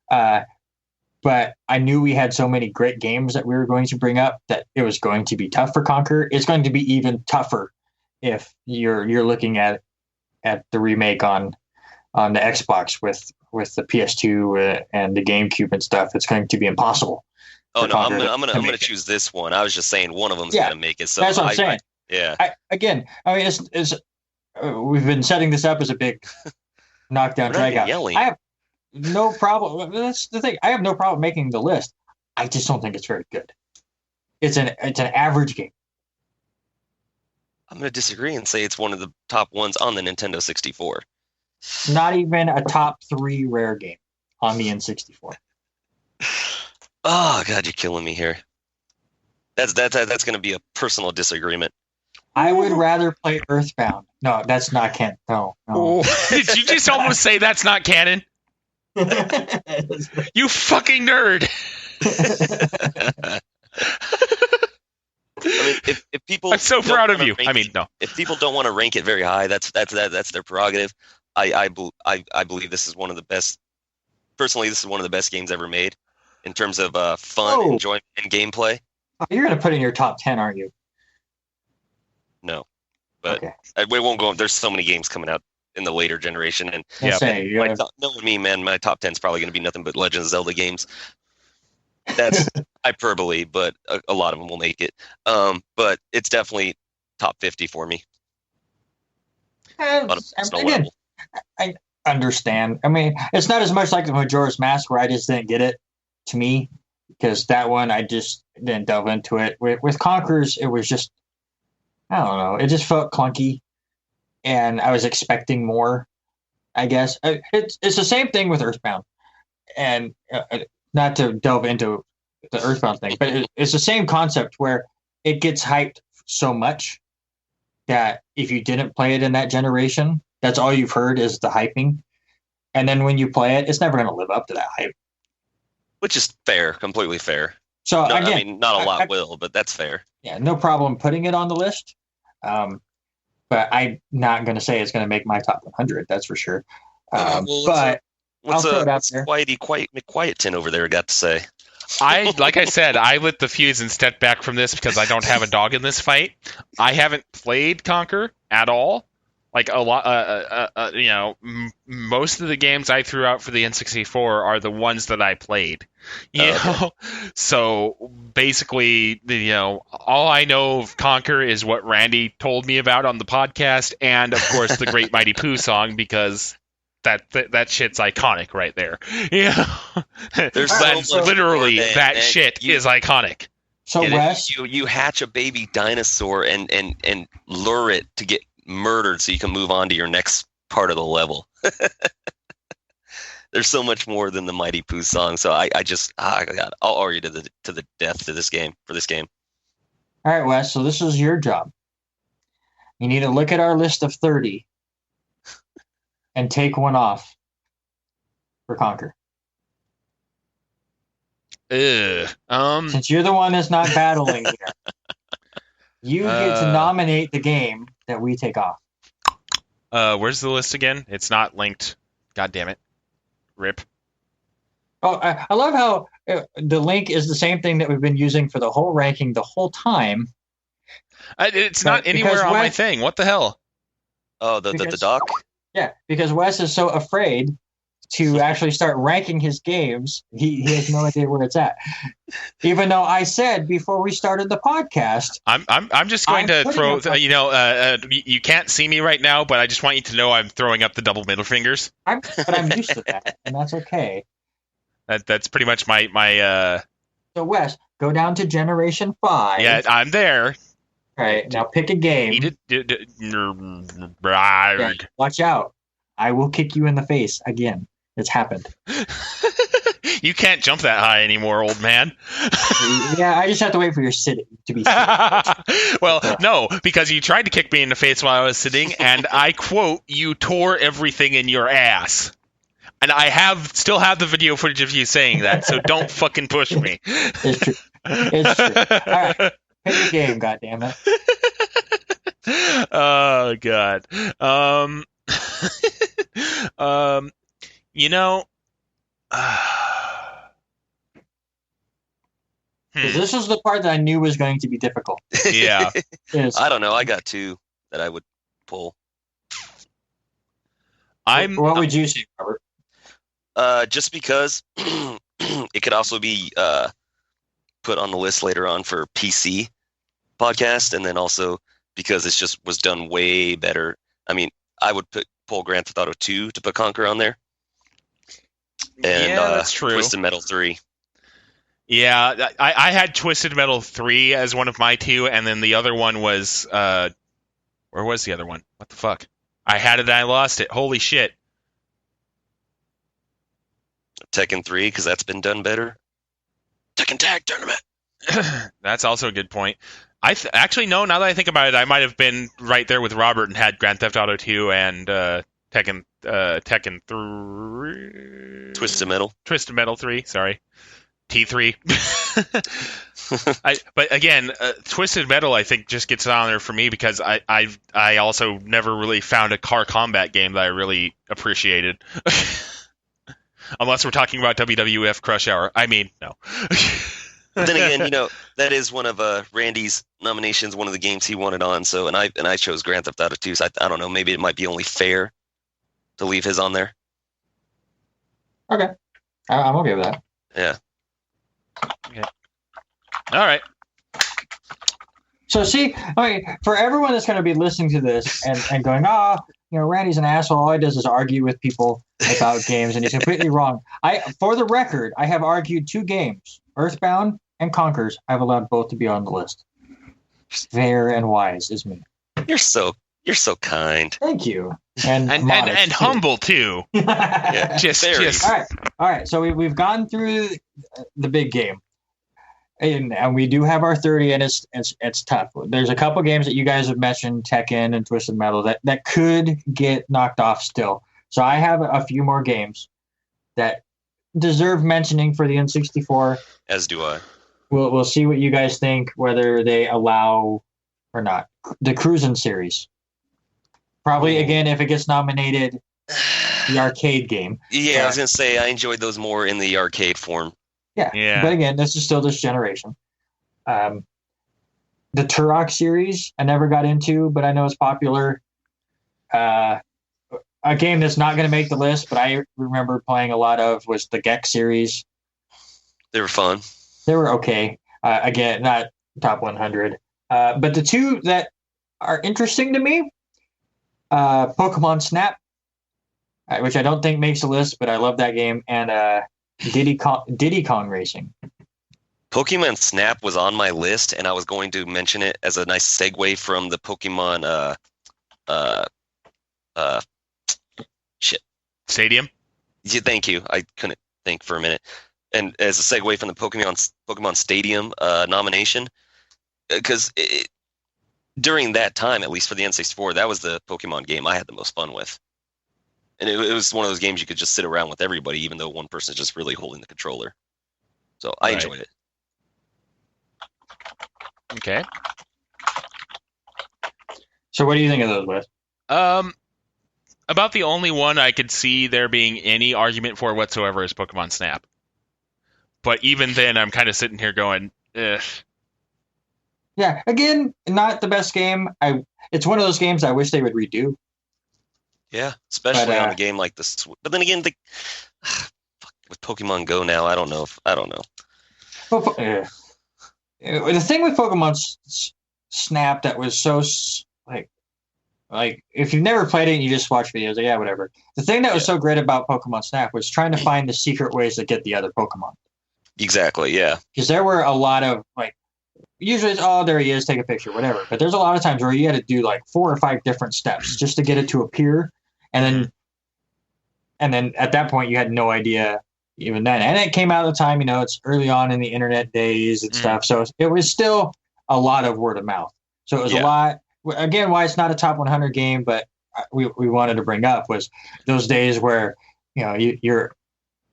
But I knew we had so many great games that we were going to bring up that it was going to be tough for Conquer. It's going to be even tougher if you're looking at the remake on the Xbox with the PS2 and the GameCube and stuff. It's going to be impossible. Oh no, I'm gonna choose this one. I was just saying one of them's gonna make it. So that's what I'm saying. It's we've been setting this up as a big knockdown drag out. I have no problem. That's the thing. I have no problem making the list. I just don't think it's very good. It's an average game. I'm gonna disagree and say it's one of the top ones on the Nintendo 64. Not even a top 3 rare game on the N64. Oh God, you're killing me here. That's going to be a personal disagreement. I would rather play Earthbound. No, that's not canon. No. Did you just almost say that's not canon? You fucking nerd. I mean, if people, I'm so proud of you. No. If people don't want to rank it very high, that's their prerogative. I believe this is one of the best. Personally, this is one of the best games ever made in terms of fun, enjoyment, and gameplay. You're going to put in your top 10, aren't you? No, but we won't go. There's so many games coming out in the later generation, and knowing me, man, my top 10 is probably going to be nothing but Legend of Zelda games. That's hyperbole, but a lot of them will make it. But it's definitely top 50 for me. Again, I understand. I mean, it's not as much like the Majora's Mask where I just didn't get it to me because that one I just didn't delve into it. With Conquerors, it was just, I don't know, it just felt clunky and I was expecting more, I guess. It's the same thing with Earthbound. And not to delve into the Earthbound thing, but it's the same concept where it gets hyped so much that if you didn't play it in that generation, that's all you've heard is the hyping. And then when you play it, it's never going to live up to that hype. Which is fair, completely fair. So not a lot will, but that's fair. Yeah, no problem putting it on the list. But I'm not going to say it's going to make my top 100, that's for sure. But I'll throw it out there. McQuieton over there got to say? Like I said, I lit the fuse and stepped back from this because I don't have a dog in this fight. I haven't played Conquer at all. Like a lot, most of the games I threw out for the N64 are the ones that I played. You know, so basically, all I know of Conquer is what Randy told me about on the podcast, and of course the Great Mighty Pooh song because that shit's iconic right there. Literally that shit is iconic. So Wes, you hatch a baby dinosaur and lure it to get murdered so you can move on to your next part of the level. There's so much more than the Mighty Pooh song, so I'll argue to the death for this game. All right, Wes, so this is your job. You need to look at our list of 30 and take one off for Conquer. Since you're the one that's not battling here, you get to nominate the game that we take off. Where's the list again? It's not linked. God damn it. Rip. Oh, I love how the link is the same thing that we've been using for the whole ranking the whole time. It's not anywhere on my thing. What the hell? Oh, the doc? Yeah, because Wes is so afraid to actually start ranking his games. He has no idea where it's at. Even though I said before we started the podcast, I'm just going to throw. You can't see me right now, but I just want you to know I'm throwing up the double middle fingers. But I'm used to that, and that's okay. That's pretty much my. So Wes, go down to Generation 5. Yeah, I'm there. All right, now pick a game. Yeah, watch out. I will kick you in the face again. It's happened. You can't jump that high anymore, old man. Yeah, I just have to wait for your sitting to be sitting. Well, no, because you tried to kick me in the face while I was sitting, and I quote, you tore everything in your ass. And I still have the video footage of you saying that, so don't fucking push me. It's true. It's true. All right, pick a game, goddammit. Oh God. You know. This is the part that I knew was going to be difficult. Yeah. I don't know. I got two that I would pull. What would you say, Robert? Just because it could also be put on the list later on for PC podcast, and then also because it just was done way better. I mean, I would pull Grand Theft Auto 2 to put Conquer on there. And, yeah, that's true. Twisted Metal 3. Yeah, I had Twisted Metal 3 as one of my two, and then the other one was... where was the other one? What the fuck? I had it and I lost it. Holy shit. Tekken 3, because that's been done better. Tekken Tag Tournament. That's also a good point. Actually, no, now that I think about it, I might have been right there with Robert and had Grand Theft Auto 2 and Tekken 3... Twisted Metal. Twisted Metal 3, sorry. T3. But again, Twisted Metal, I think, just gets on there for me because I also never really found a car combat game that I really appreciated. Unless we're talking about WWF Crush Hour. I mean, no. But then again, that is one of Randy's nominations, one of the games he wanted on. So, and I chose Grand Theft Auto 2. So I don't know. Maybe it might be only fair to leave his on there. Okay, I'm okay with that. Yeah. Okay. All right. So see, for everyone that's going to be listening to this and going, Randy's an asshole. All he does is argue with people about games, and he's completely wrong. For the record, I have argued 2 games, Earthbound and Conkers. I've allowed both to be on the list. Fair and wise is me. You're so kind. Thank you. And humble too. Yeah. Just. All right. So we've gone through the big game. And we do have our 30, and it's tough. There's a couple games that you guys have mentioned, Tekken and Twisted Metal, that could get knocked off still. So I have a few more games that deserve mentioning for the N64. As do I. We'll see what you guys think, whether they allow or not. The Cruisin' series. Probably, again, if it gets nominated, the arcade game. Yeah, I was going to say, I enjoyed those more in the arcade form. Yeah. But again, this is still this generation. The Turok series, I never got into, but I know it's popular. A game that's not going to make the list, but I remember playing a lot of, was the Gex series. They were fun. They were okay. Again, not top 100. But the two that are interesting to me, Pokemon Snap, which I don't think makes the list, but I love that game, and Diddy Kong Racing. Pokemon Snap was on my list, and I was going to mention it as a nice segue from the Pokemon Stadium. Yeah, thank you. I couldn't think for a minute. And as a segue from the Pokemon Stadium nomination, because during that time, at least for the N64, that was the Pokemon game I had the most fun with. And it was one of those games you could just sit around with everybody, even though one person is just really holding the controller. So I enjoyed it. Okay. So what do you think of those, Wes? About the only one I could see there being any argument for whatsoever is Pokemon Snap. But even then, I'm kind of sitting here going, ugh. Yeah, again, not the best game. It's one of those games I wish they would redo. Yeah, especially on a game like this. But then again, with Pokemon Go now, I don't know. Well, the thing with Pokemon Snap that was so like if you've never played it and you just watch videos, yeah, whatever. The thing that was so great about Pokemon Snap was trying to find the secret ways to get the other Pokemon. Exactly. Yeah. Because there were a lot of usually it's, oh, there he is, take a picture, whatever. But there's a lot of times where you had to do like 4 or 5 different steps just to get it to appear, and then at that point you had no idea even then. And it came out at the time, it's early on in the internet days and stuff, so it was still a lot of word of mouth. So it was a lot. Again, why it's not a top 100 game, but we wanted to bring up was those days where you're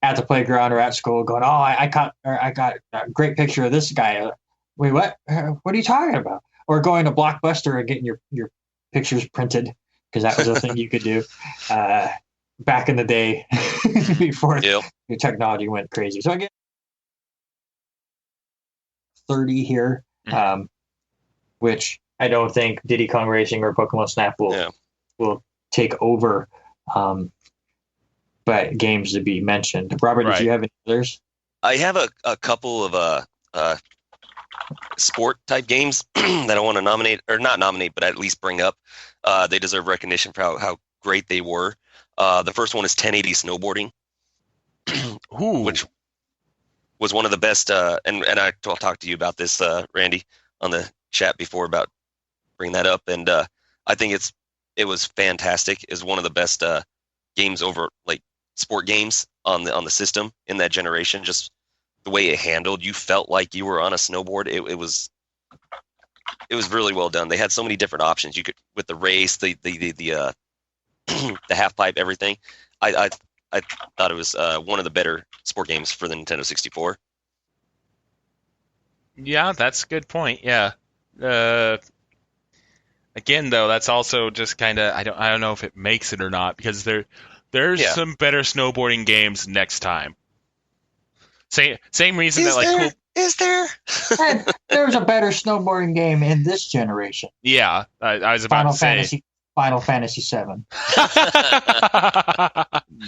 at the playground or at school going, oh, I got a great picture of this guy. Wait, what? What are you talking about? Or going to Blockbuster and getting your pictures printed, because that was a thing you could do back in the day before your technology went crazy. So I get 30 here, which I don't think Diddy Kong Racing or Pokemon Snap will take over. But games to be mentioned. Robert, did you have any others? I have a couple of sport type games that I want to nominate, or not nominate, but at least bring up. They deserve recognition for how great they were. The first one is 1080 snowboarding, which was one of the best. And I'll talk to you about this, Randy, on the chat before about bringing that up. And I think it was fantastic. It's one of the best games over, like, sport games on the system in that generation. Just the way it handled, you felt like you were on a snowboard. It was really well done. They had so many different options. You could, with the race, the the half pipe, everything. I thought it was one of the better sport games for the Nintendo 64. Yeah, that's a good point. Yeah. Again, though, that's also just kind of, I don't know if it makes it or not, because there's some better snowboarding games next time. Same reason is there? There's a better snowboarding game in this generation. Yeah, I was about to say Final Fantasy VII.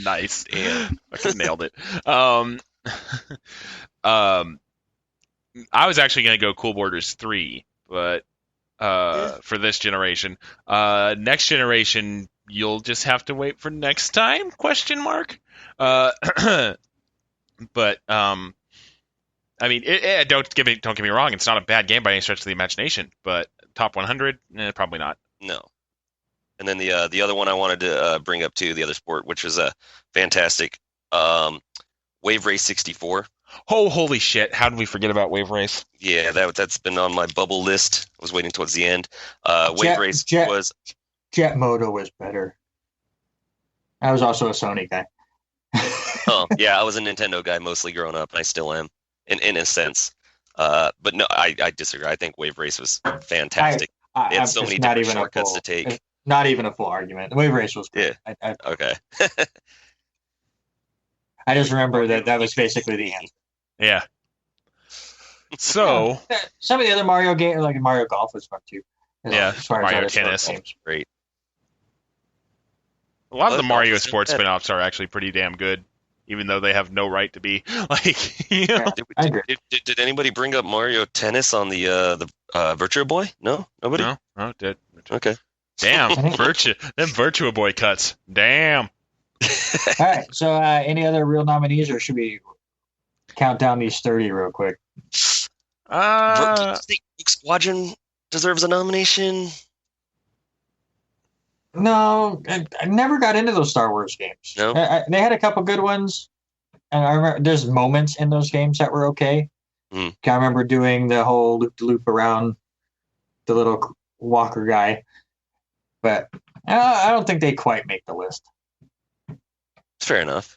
Nice. Damn. Fucking nailed it. I was actually going to go Cool Borders 3, but for this generation. Next generation, you'll just have to wait for next time? ? But I mean, don't get me wrong. It's not a bad game by any stretch of the imagination. But top 100, probably not. No. And then the other one I wanted to bring up too, the other sport, which was a fantastic, Wave Race 64. Oh, holy shit! How did we forget about Wave Race? Yeah, that's been on my bubble list. I was waiting towards the end. Wave Race was. Jet Moto was better. I was also a Sony guy. Oh yeah, I was a Nintendo guy mostly growing up, and I still am, in a sense. But no, I disagree. I think Wave Race was fantastic. It had so many different shortcuts to take. Not even a full argument. Wave Race was great. Yeah. Okay. I just remember that was basically the end. Yeah. So some of the other Mario games, like Mario Golf, was fun too. Yeah, Mario Tennis, great. A lot of the Mario sports spin-offs are actually pretty damn good, even though they have no right to be. Like, Yeah, I agree. Did anybody bring up Mario Tennis on the Virtua Boy? No, nobody. No, did. Okay. Damn, Virtua Boy cuts. Damn. All right. So, any other real nominees, or should we count down these 30 real quick? Do you think Rogue Squadron deserves a nomination? No, I never got into those Star Wars games. No, they had a couple good ones, and I remember there's moments in those games that were okay. I remember doing the whole loop around the little walker guy, but I don't think they quite make the list. Fair enough.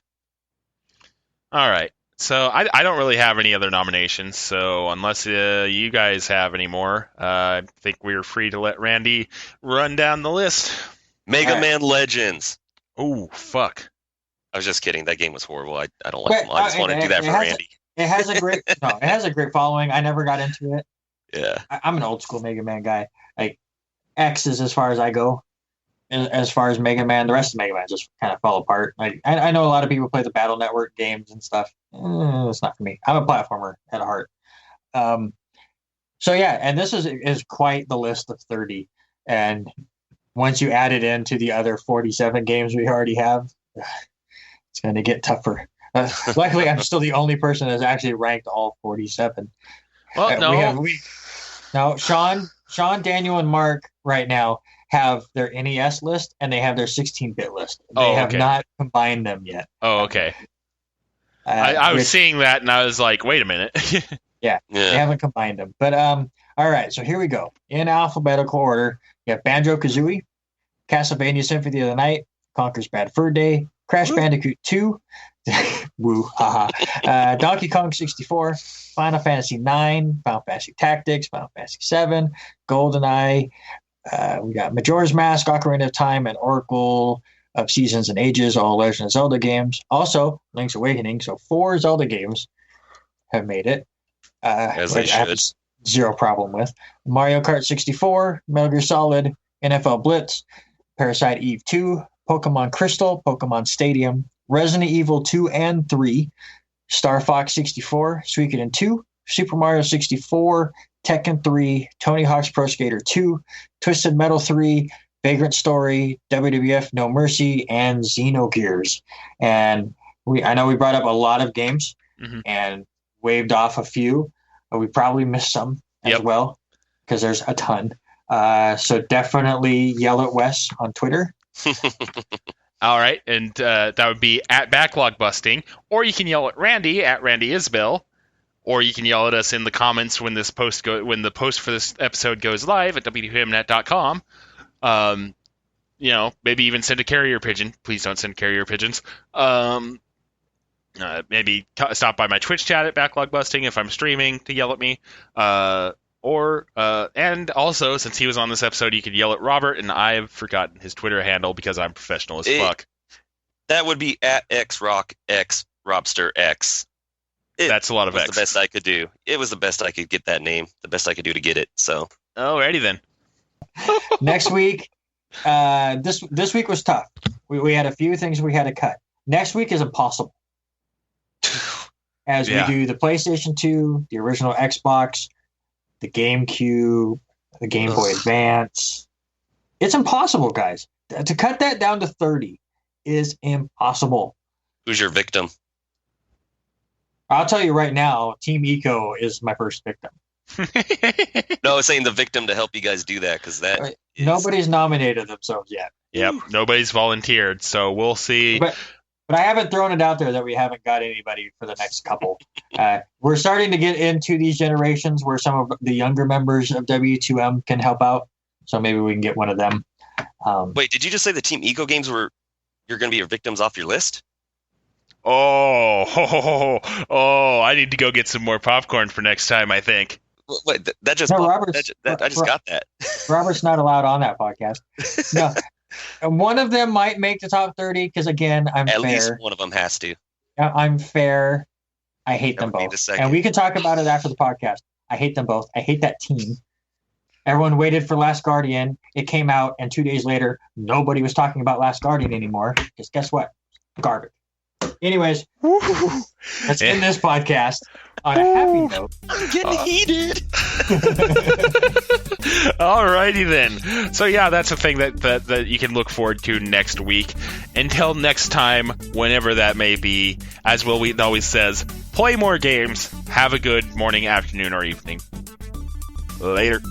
All right. So I don't really have any other nominations. So unless you guys have any more, I think we're free to let Randy run down the list. Mega Man Legends. Oh, fuck. I was just kidding. That game was horrible. I don't like them. I just want to do that for Randy. It has a great following. I never got into it. Yeah. I'm an old school Mega Man guy. Like, X is as far as I go. As far as Mega Man, the rest of Mega Man just kind of fell apart. Like, I know a lot of people play the Battle Network games and stuff. It's not for me. I'm a platformer at heart. So yeah, and this is quite the list of 30. And once you add it into the other 47 games we already have, it's going to get tougher. Luckily, I'm still the only person that's actually ranked all 47. Well, no. Now, Sean, Daniel, and Mark right now have their NES list and they have their 16-bit list. They have not combined them yet. Oh, okay. I was seeing that and I was like, wait a minute. Yeah, they haven't combined them. But all right, so here we go. In alphabetical order, you have Banjo-Kazooie, Castlevania Symphony of the Night, Conker's Bad Fur Day, Crash Bandicoot 2, woo, haha, Donkey Kong 64, Final Fantasy 9, Final Fantasy Tactics, Final Fantasy 7, GoldenEye, we got Majora's Mask, Ocarina of Time, and Oracle of Seasons and Ages, all Legend of Zelda games. Also, Link's Awakening, so 4 Zelda games have made it. As they should. I have zero problem with. Mario Kart 64, Metal Gear Solid, NFL Blitz, Parasite Eve 2, Pokemon Crystal, Pokemon Stadium, Resident Evil 2 and 3, Star Fox 64, Suikoden 2, Super Mario 64, Tekken 3, Tony Hawk's Pro Skater 2, Twisted Metal 3, Vagrant Story, WWF No Mercy, and Xenogears. And I know we brought up a lot of games and waved off a few, but we probably missed some as well because there's a ton. So definitely yell at Wes on Twitter. All right, and that would be at Backlog Busting, or you can yell at Randy Isbell, or you can yell at us in the comments when the post for this episode goes live at www.net.com. Maybe even send a carrier pigeon. Please don't send carrier pigeons. Maybe stop by my Twitch chat at Backlog Busting if I'm streaming to yell at me. And also, since he was on this episode, you could yell at Robert, and I've forgotten his Twitter handle because I'm professional as fuck. That would be at XRockX, That's a lot of X. The best I could do. It was the best I could get that name. The best I could do to get it. So. Alrighty then. Next week, this week was tough. We had a few things we had to cut. Next week is impossible. As we do the PlayStation 2, the original Xbox, the GameCube, the Game Boy Advance. It's impossible, guys. To cut that down to 30 is impossible. Who's your victim? I'll tell you right now, Team Eco is my first victim. No, I was saying the victim to help you guys do that, because that nobody's nominated themselves yet. Yep, nobody's volunteered, so we'll see. But I haven't thrown it out there that we haven't got anybody for the next couple. We're starting to get into these generations where some of the younger members of W2M can help out. So maybe we can get one of them. Wait, did you just say the Team Eco games you're going to be your victims off your list? Oh, I need to go get some more popcorn for next time, I think. Wait, I just got that. Robert's not allowed on that podcast. No. One of them might make the top 30 because, again, I'm fair. At least one of them has to. I'm fair. I hate them both. And we can talk about it after the podcast. I hate them both. I hate that team. Everyone waited for Last Guardian. It came out, and 2 days later, nobody was talking about Last Guardian anymore. Because guess what? Garbage. Anyways, let's end this podcast on a happy note. I'm getting heated. Alrighty then. So yeah, that's a thing that you can look forward to next week. Until next time, whenever that may be, as Will Wheaton always says, play more games. Have a good morning, afternoon, or evening. Later.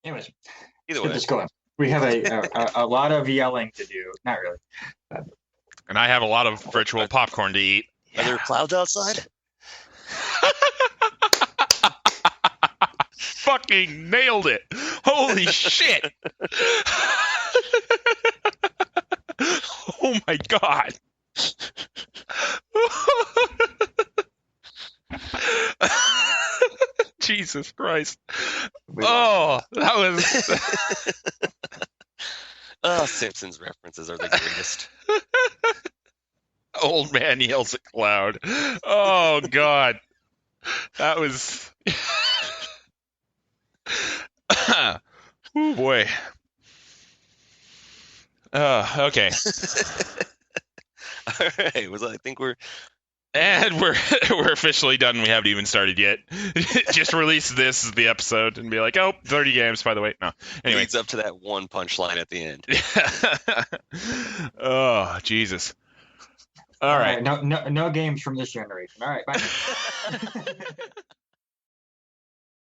Anyways, either way, get this going. We have a lot of yelling to do. Not really. And I have a lot of virtual popcorn to eat. Are there clouds outside? Fucking nailed it. Holy shit. Oh my god. Jesus Christ. Oh, that was... Simpsons references are the greatest. Old man yells at cloud. Oh God, that was. Oh boy. Okay. All right. I think we're. And we're officially done. We haven't even started yet. Just release this as the episode and be like, oh, 30 games, by the way. No. Anyway. Leads up to that one punchline at the end. Oh, Jesus. All right. No games from this generation. All right, bye.